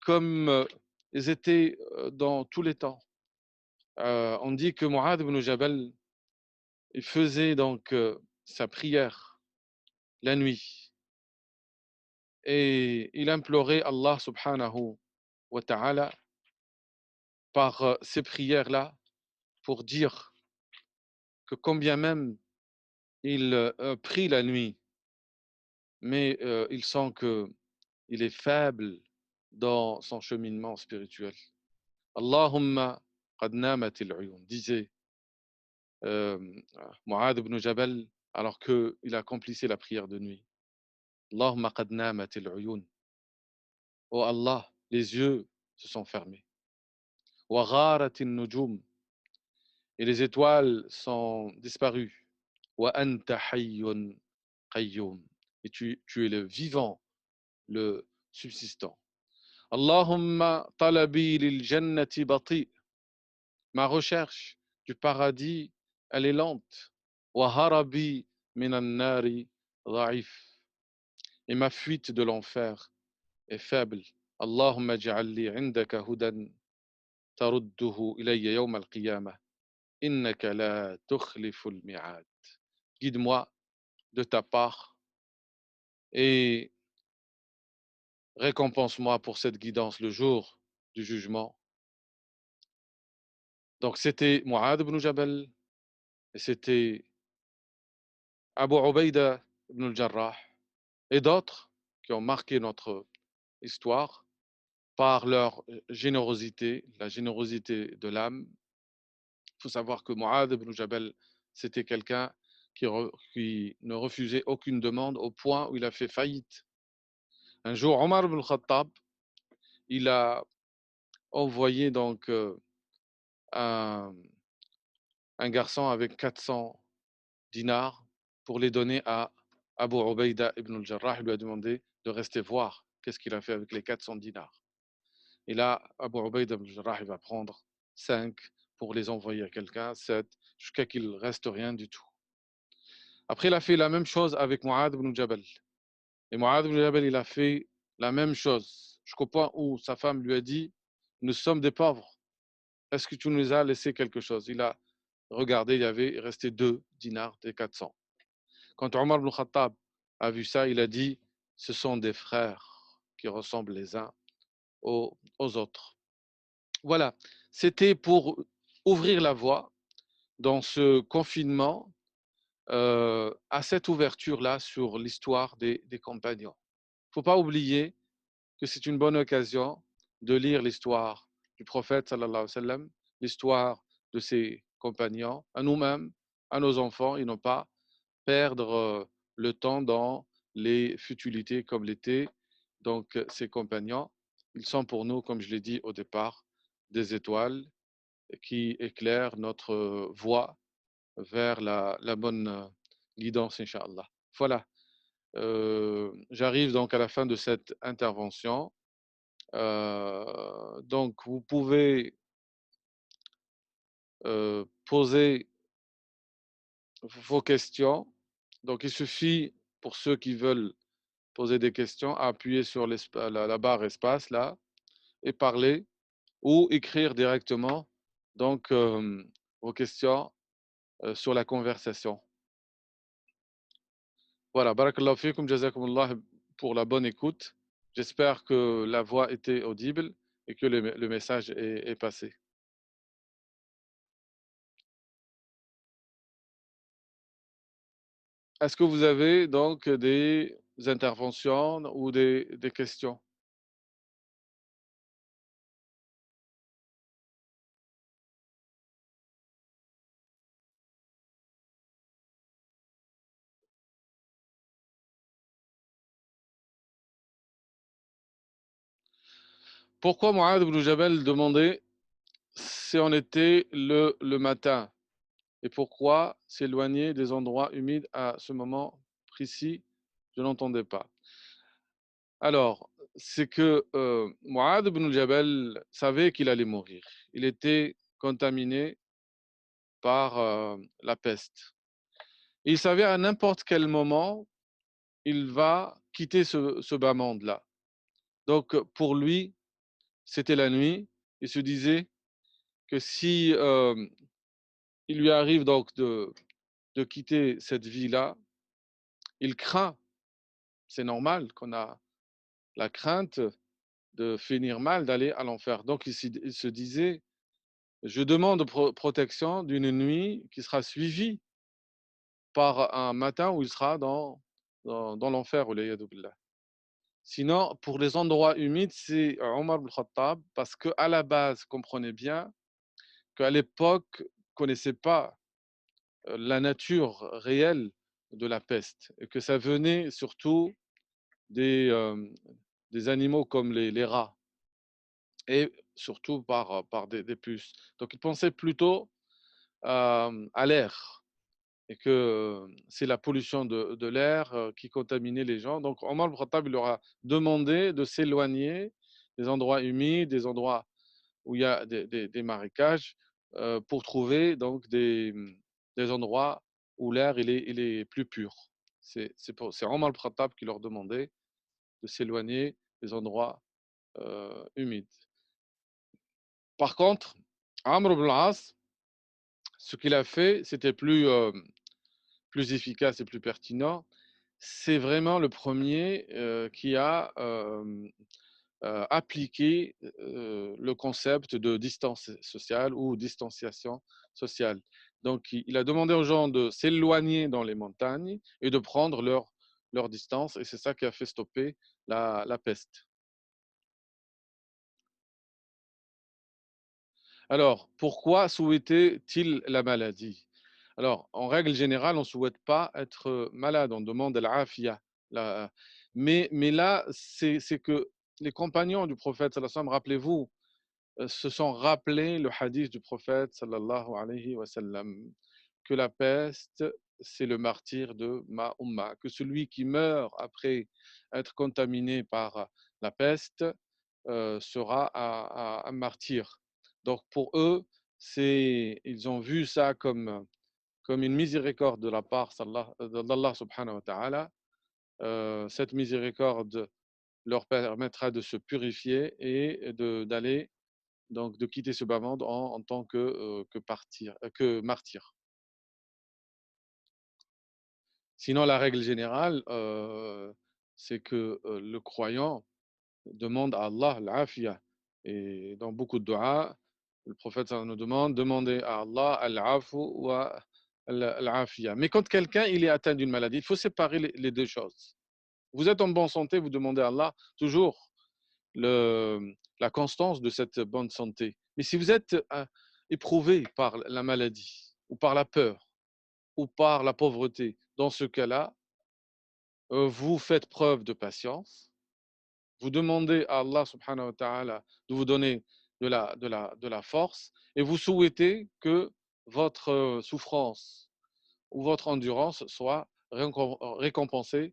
comme ils étaient dans tous les temps. On dit que Mu'adh ibn Jabal, il faisait donc sa prière la nuit et il implorait Allah subhanahu wa ta'ala par ces prières-là pour dire que combien même il prie la nuit, mais il sent qu'il est faible dans son cheminement spirituel. Allahumma qad namat al-uyun, disait Mu'adh ibn Jabal alors qu'il accomplissait la prière de nuit. Allahumma qad namat al-uyun. Oh Allah, les yeux se sont fermés. Wa gharat an-nujum, et les étoiles sont disparues. Wa anta hayyun qayyum, et tu es le vivant, le subsistant. Allahumma talabi lil jannati bati, ma recherche du paradis, elle est lente. Wa harabi minan nari dha'if, et ma fuite de l'enfer est faible. Allahumma ij'al li 'indaka hudan tarudduhu ilayya yawm al-qiyamah. Innaka la tukhlifu al-mi'ad. Guide-moi de ta part et récompense-moi pour cette guidance le jour du jugement. Donc c'était Mu'adh ibn Jabal et c'était Abu Ubaïda ibn al-Jarrah et d'autres qui ont marqué notre histoire par leur générosité, la générosité de l'âme. Il faut savoir que Mu'adh ibn Jabal, c'était quelqu'un qui ne refusait aucune demande au point où il a fait faillite. Un jour, Omar ibn Khattab, il a envoyé donc un, un garçon avec 400 dinars pour les donner à Abu Ubaïda ibn al-Jarrah. Il lui a demandé de rester voir qu'est-ce qu'il a fait avec les 400 dinars. Et là, Abu Ubaïda ibn al-Jarrah, il va prendre 5 pour les envoyer à quelqu'un, 7, jusqu'à qu'il ne reste rien du tout. Après, il a fait la même chose avec Mu'adh ibn Jabal. Et Mu'adh ibn Jabal, il a fait la même chose, jusqu'au point où sa femme lui a dit, nous sommes des pauvres. Est-ce que tu nous as laissé quelque chose? Il a regardé, il y avait resté 2 dinars des 400. Quand Omar ibn Khattab a vu ça, il a dit, ce sont des frères qui ressemblent les uns aux autres. Voilà, c'était pour ouvrir la voie dans ce confinement à cette ouverture-là sur l'histoire des compagnons. Il ne faut pas oublier que c'est une bonne occasion de lire l'histoire du prophète, sallallahu alayhi wa sallam, l'histoire de ses compagnons, à nous-mêmes, à nos enfants, et non pas perdre le temps dans les futilités comme l'étaient donc ses compagnons. Ils sont pour nous, comme je l'ai dit au départ, des étoiles qui éclairent notre voie vers la bonne guidance, Inch'Allah. Voilà. J'arrive donc à la fin de cette intervention. Donc, vous pouvez poser vos questions. Donc, il suffit pour ceux qui veulent poser des questions à appuyer sur la barre espace là et parler ou écrire directement donc vos questions sur la conversation. Voilà, barakallahu fikum, jazakumullah pour la bonne écoute. J'espère que la voix était audible et que le message est passé. Est-ce que vous avez donc des interventions ou des questions? Pourquoi Mu'adh ibn Jabal demandait si on était le matin et pourquoi s'éloigner des endroits humides à ce moment précis? Je n'entendais pas. Alors, c'est que Mu'adh ibn Jabal savait qu'il allait mourir. Il était contaminé par la peste. Et il savait à n'importe quel moment, il va quitter ce bas monde-là. Donc, pour lui, c'était la nuit. Il se disait que si il lui arrive donc de quitter cette vie-là, il craint, c'est normal qu'on a la crainte de finir mal, d'aller à l'enfer. Donc, il se disait, je demande protection d'une nuit qui sera suivie par un matin où il sera dans l'enfer. Sinon, pour les endroits humides, c'est Omar ibn Khattab, parce qu'à la base, comprenez bien qu'à l'époque, ne connaissait pas la nature réelle de la peste, et que ça venait surtout des, euh, des animaux comme les rats, et surtout par des puces. Donc il pensait plutôt à l'air, et que c'est la pollution de l'air qui contaminait les gens. Donc Omar ibn Khattab il leur a demandé de s'éloigner des endroits humides, des endroits où il y a des marécages, pour trouver donc des endroits où l'air il est plus pur. C'est Omar ibn Khattab qui leur demandait de s'éloigner des endroits humides. Par contre, Amr ibn al-As, ce qu'il a fait, c'était plus efficace et plus pertinent. c'est vraiment le premier qui a appliqué le concept de distance sociale ou distanciation sociale. Donc, il a demandé aux gens de s'éloigner dans les montagnes et de prendre leur distance, et c'est ça qui a fait stopper la peste. Alors, pourquoi souhaitait-il la maladie? Alors, en règle générale, on ne souhaite pas être malade, on demande l'afia. La- mais là, c'est que les compagnons du prophète, sallallahu alayhi wa sallam, rappelez-vous, se sont rappelés le hadith du prophète, sallallahu alayhi wa sallam, que la peste, c'est le martyr de ma umma, que celui qui meurt après être contaminé par la peste sera un martyr. Donc pour eux, ils ont vu ça comme une miséricorde de la part d'Allah subhanahu wa ta'ala. Cette miséricorde leur permettra de se purifier et d'aller, donc de quitter ce bas monde en tant que martyr. Sinon, la règle générale, c'est que le croyant demande à Allah l'afia. Et dans beaucoup de du'a, le prophète nous demande demandez à Allah al-afu wa al-afia. Mais quand quelqu'un il est atteint d'une maladie, il faut séparer les deux choses. Vous êtes en bonne santé, vous demandez à Allah toujours la constance de cette bonne santé. Mais si vous êtes éprouvé par la maladie, ou par la peur, ou par la pauvreté, dans ce cas-là, vous faites preuve de patience, vous demandez à Allah subhanahu wa ta'ala de vous donner de la force, et vous souhaitez que votre souffrance ou votre endurance soit récompensée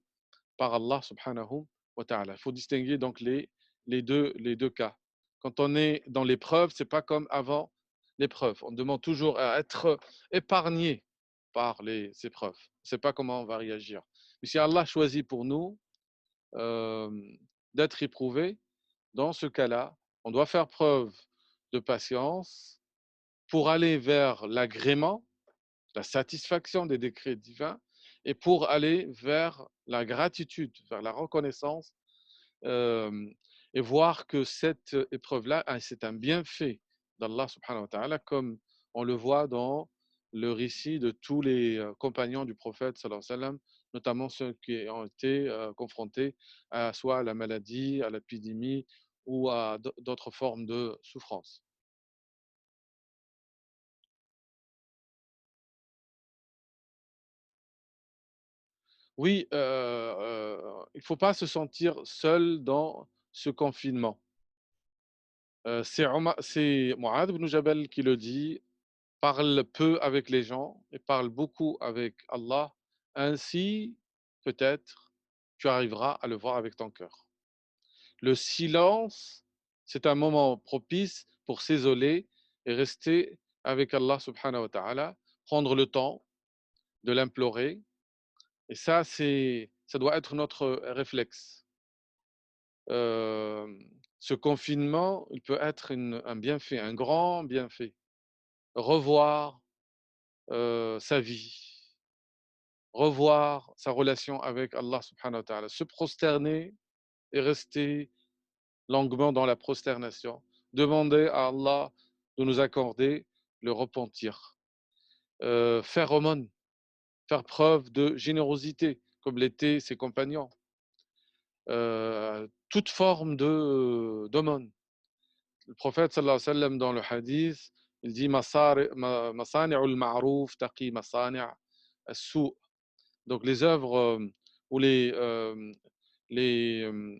par Allah subhanahu wa ta'ala. Il faut distinguer donc les deux cas. Quand on est dans l'épreuve, ce n'est pas comme avant l'épreuve. On demande toujours à être épargné par les épreuves. On ne sait pas comment on va réagir. Mais si Allah choisit pour nous euh, d'être éprouvé, dans ce cas-là, on doit faire preuve de patience pour aller vers l'agrément, la satisfaction des décrets divins, et pour aller vers la gratitude, vers la reconnaissance, euh, et voir que cette épreuve-là, c'est un bienfait d'Allah subhanahu wa ta'ala, comme on le voit dans le récit de tous les compagnons du prophète, sallallahu alayhi wa sallam, notamment ceux qui ont été confrontés à soit à la maladie, à l'épidémie ou à d'autres formes de souffrance. Oui, il ne faut pas se sentir seul dans ce confinement. C'est Mu'adh ibn Jabal qui le dit, parle peu avec les gens et parle beaucoup avec Allah. Ainsi, peut-être, tu arriveras à le voir avec ton cœur. Le silence, c'est un moment propice pour s'isoler et rester avec Allah subhanahu wa ta'ala, prendre le temps de l'implorer. Et ça doit être notre réflexe. Euh, Ce confinement, il peut être un bienfait, un grand bienfait. Revoir sa vie, revoir sa relation avec Allah subhanahu wa ta'ala, se prosterner et rester longuement dans la prosternation, demander à Allah de nous accorder le repentir, faire aumône, faire preuve de générosité, comme l'étaient ses compagnons, toute forme d'aumône. Le prophète sallallahu alayhi wa sallam dans le hadith, il dit Masani'ul ma'rouf taqi masani' as-su'. Donc les œuvres ou les, euh, les, euh,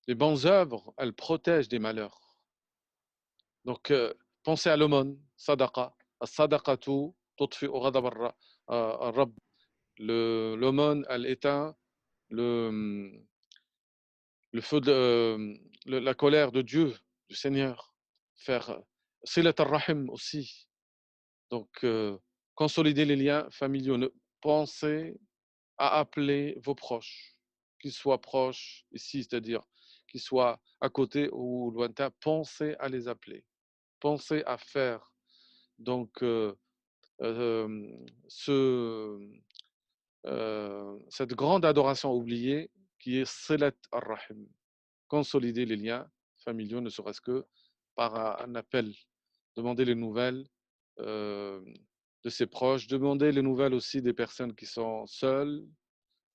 les bonnes œuvres, elles protègent des malheurs. Donc pensez à l'aumône, sadaqa. As-sadaqatu tutfi'u ghadab ar-rabb. L'aumône, elle éteint le, le feu la colère de Dieu, du Seigneur. Faire silat ar-rahim aussi. Donc consolider les liens familiaux. Pensez à appeler vos proches, qu'ils soient proches ici, c'est-à-dire qu'ils soient à côté ou lointains, pensez à les appeler. Pensez à faire donc ce, cette grande adoration oubliée qui est Silat ar-Rahim, consolider les liens familiaux, ne serait-ce que par un appel, demander les nouvelles euh, de ses proches, demander les nouvelles aussi des personnes qui sont seules,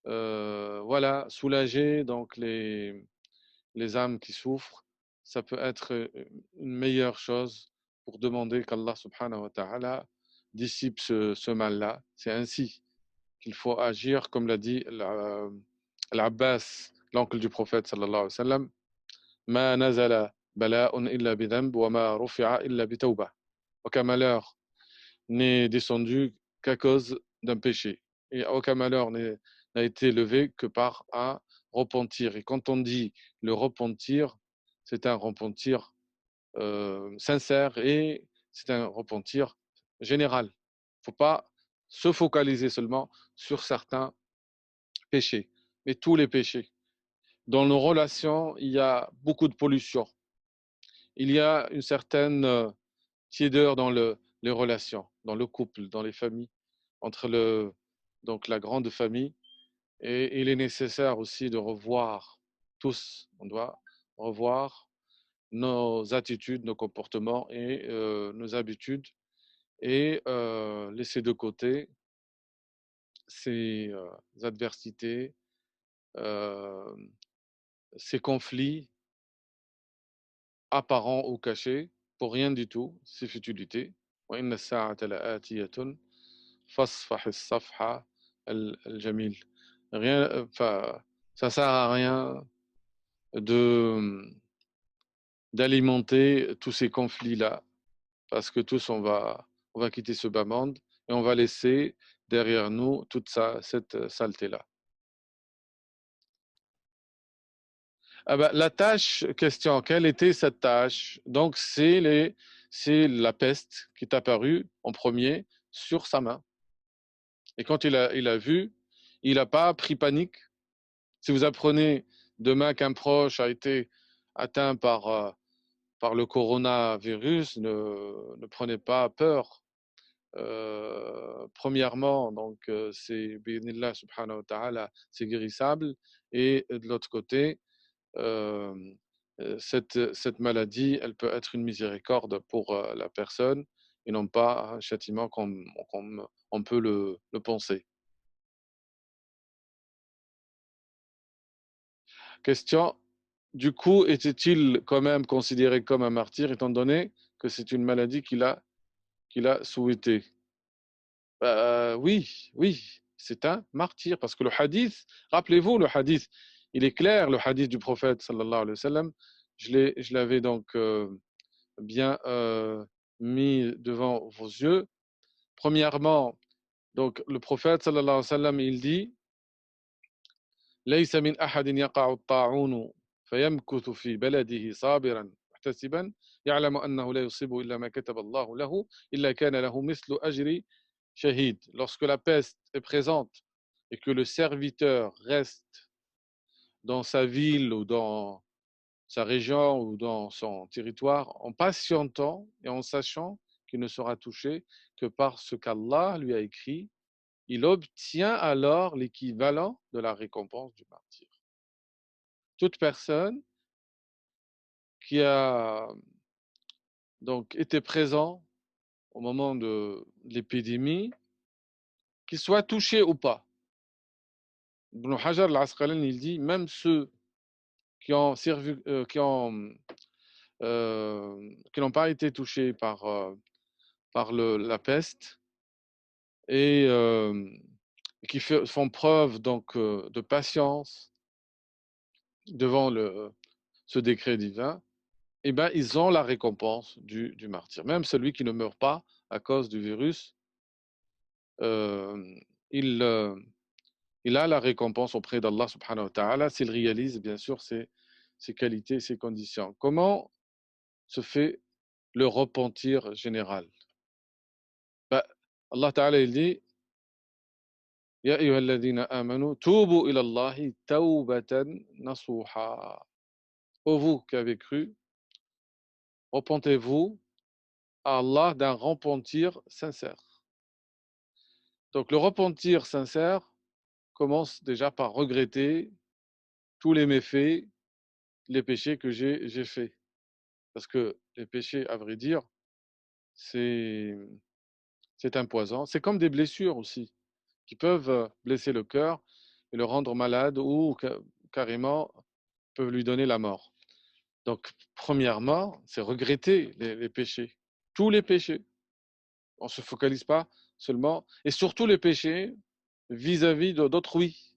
voilà, soulager donc les âmes qui souffrent, ça peut être une meilleure chose pour demander qu'Allah subhanahu wa ta'ala dissipe ce mal-là. C'est ainsi qu'il faut agir, comme l'a dit l'Abbas, l'oncle du prophète sallallahu alayhi wa sallam, Ma nazala bala'un illa bidhanb wa ma rufi'a illa bitawbah. Aucun malheur n'est descendu qu'à cause d'un péché. Et aucun malheur n'a été levé que par un repentir. Et quand on dit le repentir, c'est un repentir sincère et c'est un repentir général. Il ne faut pas se focaliser seulement sur certains péchés, mais tous les péchés. Dans nos relations, il y a beaucoup de pollution. Il y a une certaine tiédeur dans les relations, dans le couple, dans les familles, entre donc la grande famille. Et il est nécessaire aussi de revoir tous, on doit revoir nos attitudes, nos comportements et nos habitudes et laisser de côté ces adversités, euh, ces conflits apparents ou cachés pour rien du tout, ces futilités. وإن الساعة لآتية فاصفح الصفح الجميل. Rien, enfin, ça sert à rien de d'alimenter tous ces conflits-là, parce que tous, on va quitter ce bas monde et on va laisser derrière nous toute cette saleté-là. Ah bah, la tâche, question, quelle était cette tâche? Donc, c'est la peste qui est apparue en premier sur sa main. Et quand il a vu, il n'a pas pris panique. Si vous apprenez demain qu'un proche a été atteint par le coronavirus, ne prenez pas peur. Premièrement, donc, c'est Bismillah subhanahu wa ta'ala, c'est guérissable. Et de l'autre côté, euh, cette maladie, elle peut être une miséricorde pour la personne et non pas un châtiment comme on peut le penser. Question, du coup, était-il quand même considéré comme un martyr étant donné que c'est une maladie qu'il a souhaité? Oui, oui, c'est un martyr parce que le hadith, rappelez-vous le hadith, il est clair, le hadith du prophète sallallahu alayhi wa sallam, je l'avais donc bien mis devant vos yeux. Premièrement, donc le prophète sallallahu alayhi wa sallam, il dit ليس من أحد يقع الطاعون فيمكث في بلده صابرا محتسبا يعلم أنه لا يصيب إلا ما كتب الله له إلا كان له مثل أجر شهيد. Lorsque la peste est présente et que le serviteur reste dans sa ville ou dans sa région ou dans son territoire en patientant et en sachant qu'il ne sera touché que par ce qu'Allah lui a écrit, il obtient alors l'équivalent de la récompense du martyr. Toute personne qui a donc été présent au moment de l'épidémie, qu'il soit touché ou pas. Ibn Hajar al-Asqalani, il dit même ceux qui ont servi, qui n'ont pas été touchés par la peste et qui font preuve donc de patience devant ce décret divin, eh ben, ils ont la récompense du martyr. Même celui qui ne meurt pas à cause du virus, euh, il, euh, il a la récompense auprès d'Allah subhanahu wa ta'ala s'il réalise bien sûr ses qualités, ses conditions. Comment se fait le repentir général? Ben, Allah ta'ala il dit Ya ayyuhalladhina amanu tubu ila Allahi tawbatan nasuha. Ô vous qui avez cru, repentez-vous à Allah d'un repentir sincère. Donc le repentir sincère, commence déjà par regretter tous les méfaits, les péchés que j'ai faits. Parce que les péchés, à vrai dire, c'est c'est un poison. C'est comme des blessures aussi, qui peuvent blesser le cœur et le rendre malade ou carrément peuvent lui donner la mort. Donc, premièrement, c'est regretter les péchés, tous les péchés. On ne se focalise pas seulement, et surtout les péchés vis-à-vis d'autrui.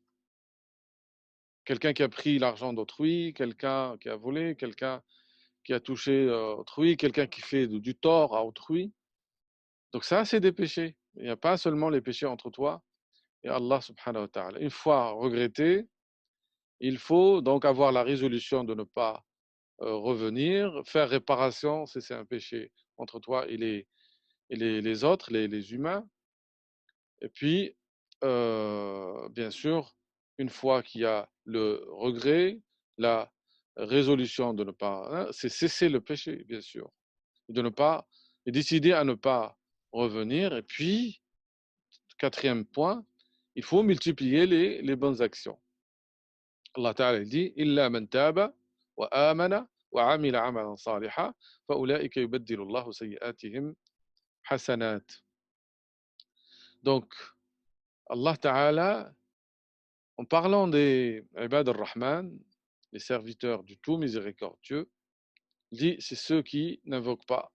Quelqu'un qui a pris l'argent d'autrui, quelqu'un qui a volé, quelqu'un qui a touché autrui, quelqu'un qui fait du tort à autrui. Donc ça, c'est des péchés. Il n'y a pas seulement les péchés entre toi et Allah subhanahu wa ta'ala. Une fois regretté, il faut donc avoir la résolution de ne pas revenir, faire réparation si c'est un péché entre toi et les autres, les humains. Et puis, bien sûr, une fois qu'il y a le regret, la résolution de ne pas, hein, c'est cesser le péché, bien sûr, de ne pas, et décider à ne pas revenir. Et puis, quatrième point, il faut multiplier les bonnes actions. Allah Ta'ala dit Illa man taba wa amana wa amila amalan saliha fa ulaika yubaddilu Allahu sayyi'atihim hasanat. Donc, Allah Ta'ala, en parlant des Ibad al-Rahman, les serviteurs du tout miséricordieux, dit c'est ceux qui n'invoquent pas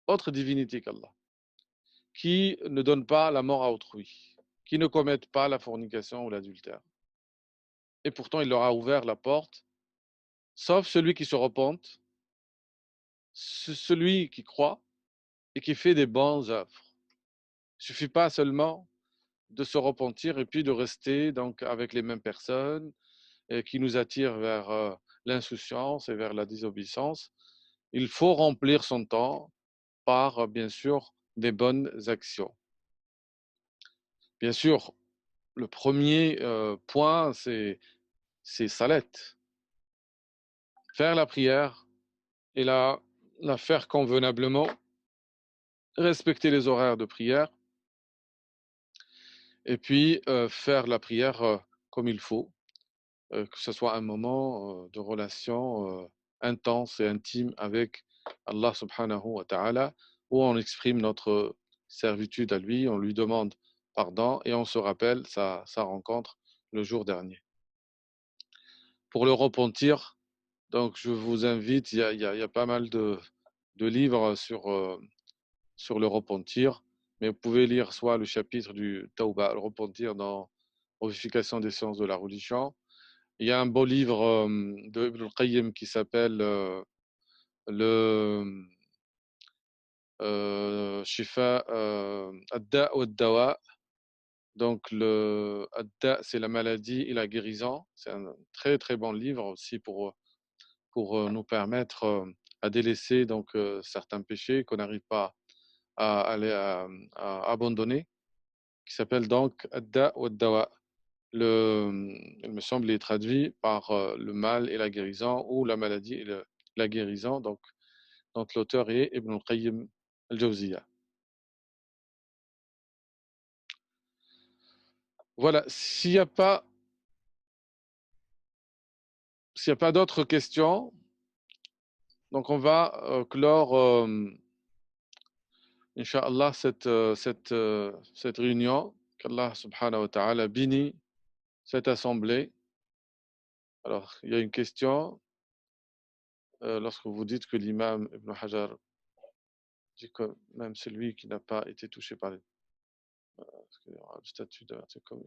autre divinité qu'Allah, qui ne donnent pas la mort à autrui, qui ne commettent pas la fornication ou l'adultère. Et pourtant, il leur a ouvert la porte, sauf celui qui se repente, celui qui croit et qui fait des bonnes œuvres. Il ne suffit pas seulement de se repentir et puis de rester donc avec les mêmes personnes et qui nous attirent vers l'insouciance et vers la désobéissance. Il faut remplir son temps par, bien sûr, des bonnes actions. Bien sûr, le premier point, c'est salat. Faire la prière et la faire convenablement, respecter les horaires de prière et puis faire la prière comme il faut, que ce soit un moment de relation intense et intime avec Allah subhanahu wa ta'ala, où on exprime notre servitude à lui, on lui demande pardon et on se rappelle sa rencontre le jour dernier. Pour le repentir, donc je vous invite, il y a pas mal de livres sur le repentir, mais vous pouvez lire soit le chapitre du Tawba, le repentir dans Modification des sciences de la religion. Il y a un beau livre de Ibn al-Qayyim qui s'appelle le Shifa Adda ou Dawa. Donc, le Adda, c'est la maladie et la guérison. C'est un très très bon livre aussi pour nous permettre à délaisser donc certains péchés qu'on n'arrive pas à abandonner, qui s'appelle donc Adda ou Dawa. Il me semble, est traduit par le mal et la guérison ou la maladie et la guérison. Donc l'auteur est Ibn al-Qayyim al-Jawziyya. Voilà, s'il y a pas d'autres questions, donc on va clore, Inch'Allah, cette réunion. Qu'Allah subhanahu wa ta'ala bénit cette assemblée. Alors, il y a une question. Lorsque vous dites que l'imam Ibn Hajar dit que même celui qui n'a pas été touché par le statut de martyr comme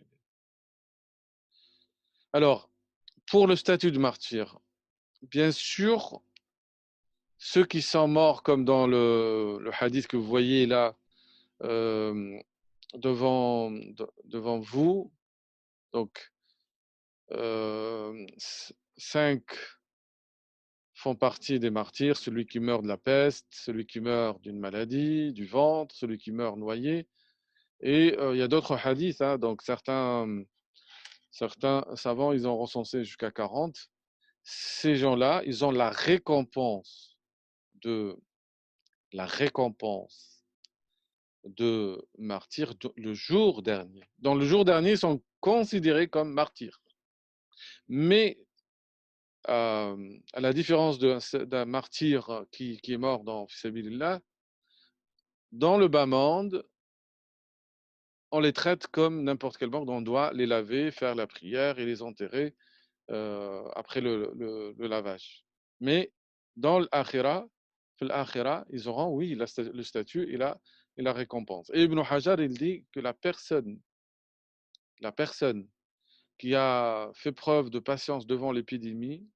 Alors, pour le statut de martyr, bien sûr, ceux qui sont morts, comme dans le hadith que vous voyez là, euh, devant vous, donc 5 font partie des martyrs, celui qui meurt de la peste, celui qui meurt d'une maladie, du ventre, celui qui meurt noyé. Et il y a d'autres hadiths, hein, donc certains savants, ils ont recensé jusqu'à 40. Ces gens-là, ils ont de la récompense de martyrs le jour dernier. Dans le jour dernier, ils sont considérés comme martyrs. Mais à la différence d'un martyr qui est mort dans Fisabilillah, dans le bas monde, on les traite comme n'importe quelle mort. On doit les laver, faire la prière et les enterrer après le lavage. Mais dans l'akhira, ils auront, oui, le statut et la récompense. Et Ibn Hajar, il dit que la personne qui a fait preuve de patience devant l'épidémie,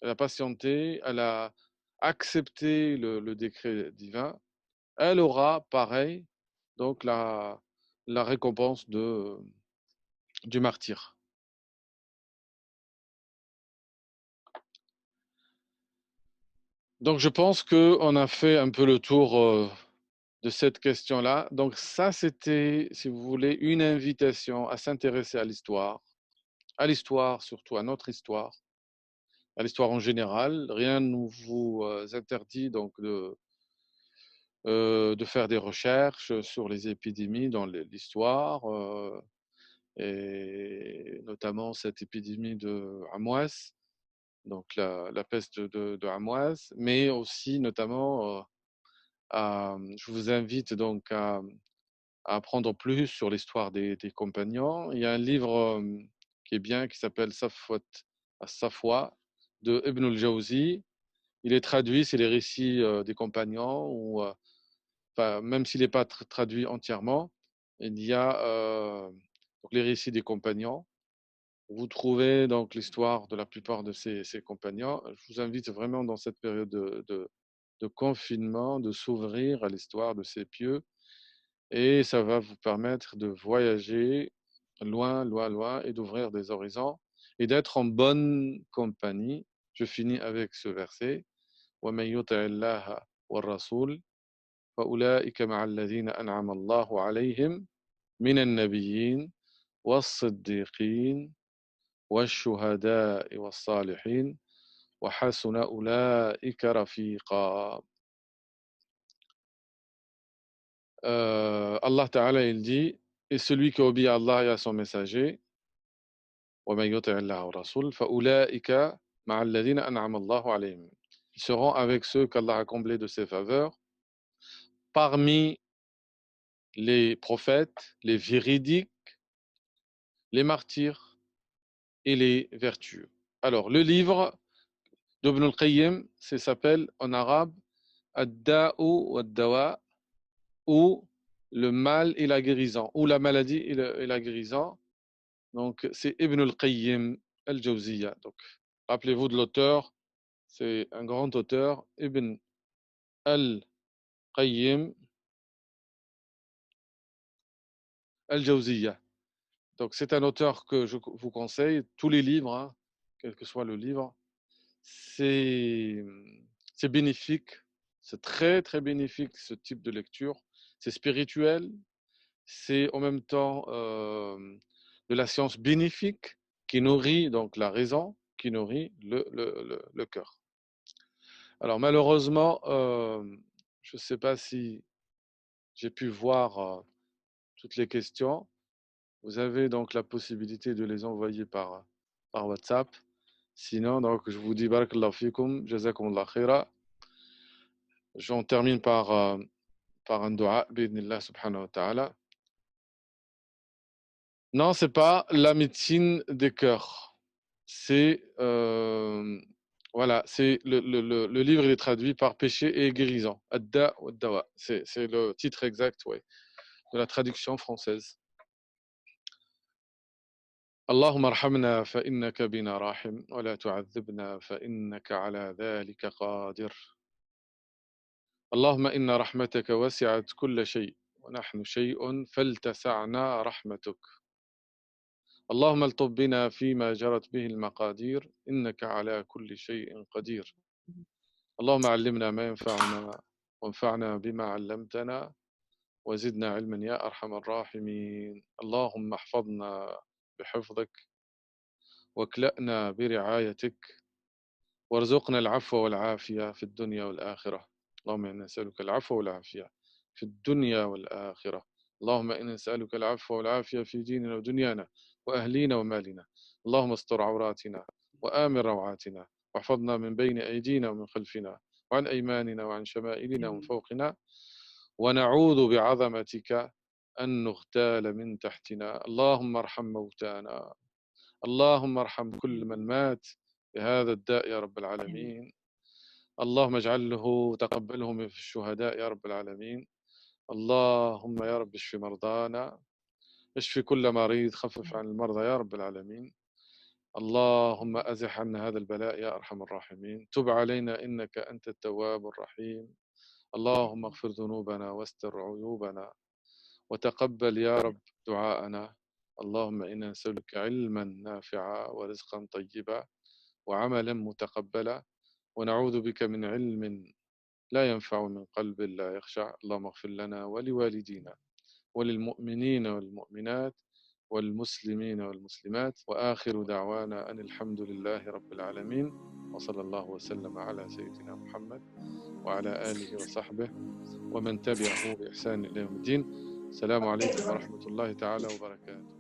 elle a patienté, elle a accepté le décret divin, elle aura pareil, donc la récompense du martyr. Donc je pense qu'on a fait un peu le tour de cette question-là. Donc ça, c'était, si vous voulez, une invitation à s'intéresser à l'histoire surtout, à notre histoire, à l'histoire en général. Rien ne vous interdit donc de faire des recherches sur les épidémies dans l'histoire, et notamment cette épidémie de Amouas, donc la peste de Amouas, mais aussi notamment, je vous invite donc à apprendre plus sur l'histoire des compagnons. Il y a un livre qui est bien, qui s'appelle Safwat Safwa de Ibn al-Jawzi. Il est traduit, c'est les récits des compagnons, ou même s'il n'est pas traduit entièrement, il y a donc les récits des compagnons. Vous trouvez donc l'histoire de la plupart de ces compagnons. Je vous invite vraiment dans cette période de confinement de s'ouvrir à l'histoire de ces pieux, et ça va vous permettre de voyager loin, loin, loin, et d'ouvrir des horizons et d'être en bonne compagnie. Je finis avec ce verset. وَمَن يُطِعِ اللَّهَ وَالرَّسُولَ فَأُولَٰئِكَ مَعَ الَّذِينَ أَنْعَمَ اللَّهُ عَلَيْهِمْ مِنَ النَّبِيِّينَ وَالصِّدِّيقِينَ وَالشُّهَدَاءِ وَالصَّالِحِينَ وَحَسُنَ أُولَٰئِكَ رَفِيقًا. Allah Ta'ala, il dit, et celui qui obéit à Allah et à son messager, وَمَن يُطِعِ اللَّهَ وَالرَّسُولَ فَأُولَٰئِكَ مَعَ الَّذِينَ أَنْعَمَ اللَّهُ عَلَيْهِمْ. Ils seront avec ceux qu'Allah a comblés de ses faveurs, parmi les prophètes, les véridiques, les martyrs et les vertueux. Alors, le livre d'Ibn al-Qayyim s'appelle en arabe Ad-Da'u wa-Dawa, ou le mal et la guérison, ou la maladie et la guérison. Donc, c'est Ibn al-Qayyim al-Jawziyya. Donc, rappelez-vous de l'auteur, c'est un grand auteur, Ibn al-Qayyim al-Jawziyya. Donc, c'est un auteur que je vous conseille, tous les livres, hein, quel que soit le livre, c'est bénéfique, c'est très, très bénéfique ce type de lecture. C'est spirituel, c'est en même temps de la science bénéfique qui nourrit donc la raison, qui nourrit le cœur. Alors malheureusement, je ne sais pas si j'ai pu voir toutes les questions. Vous avez donc la possibilité de les envoyer par WhatsApp. Sinon, donc, je vous dis barakallahu fikum, jazakumullah khaira. J'en termine par un dua, bidnillah subhanahu wa ta'ala. Non, c'est pas la médecine des cœurs. C'est voilà, c'est le livre, il est traduit par péché et guérison. Adda wa dawa. C'est le titre exact, ouais, de la traduction française. اللهم ارحمنا فإنك بنا راحم ولا تعذبنا فإنك على ذلك قادر. اللهم إن رحمتك وسعت كل شيء ونحن شيء فلتسعنا رحمتك. اللهم الطف بنا فيما جرت به المقادير إنك على كل شيء قدير. اللهم علمنا ما ينفعنا وانفعنا بما علمتنا وزدنا علما يا أرحم الراحمين. اللهم احفظنا بحفظك واكلأنا برعايتك وارزقنا العفو والعافية في الدنيا والآخرة. اللهم إنا نسألك العفو والعافية في الدنيا والآخرة. اللهم إنا نسألك العفو والعافية في ديننا ودنيانا وأهلينا ومالنا. اللهم استر عوراتنا وآمن روعاتنا، واحفظنا من بين أيدينا ومن خلفنا وعن أيماننا وعن شمائلنا ومن فوقنا، ونعوذ بعظمتك أن نغتال من تحتنا. اللهم ارحم موتانا، اللهم ارحم كل من مات بهذا الداء يا رب العالمين. اللهم اجعله تقبله من الشهداء يا رب العالمين. اللهم يا رب اشف مرضانا، اشف كل مريض، خفف عن المرضى يا رب العالمين. اللهم أزح عنا هذا البلاء يا أرحم الراحمين. تب علينا إنك أنت التواب الرحيم. اللهم اغفر ذنوبنا واستر عيوبنا وتقبل يا رب دعاءنا. اللهم إنا نسألك علما نافعا ورزقا طيبا وعملا متقبلا، ونعوذ بك من علم لا ينفع من قلب لا يخشع. اللهم اغفر لنا ولوالدينا وللمؤمنين والمؤمنات والمسلمين والمسلمات، وآخر دعوانا أن الحمد لله رب العالمين، وصلى الله وسلم على سيدنا محمد وعلى آله وصحبه ومن تبعه بإحسان إلى يوم الدين. السلام عليكم ورحمة الله تعالى وبركاته.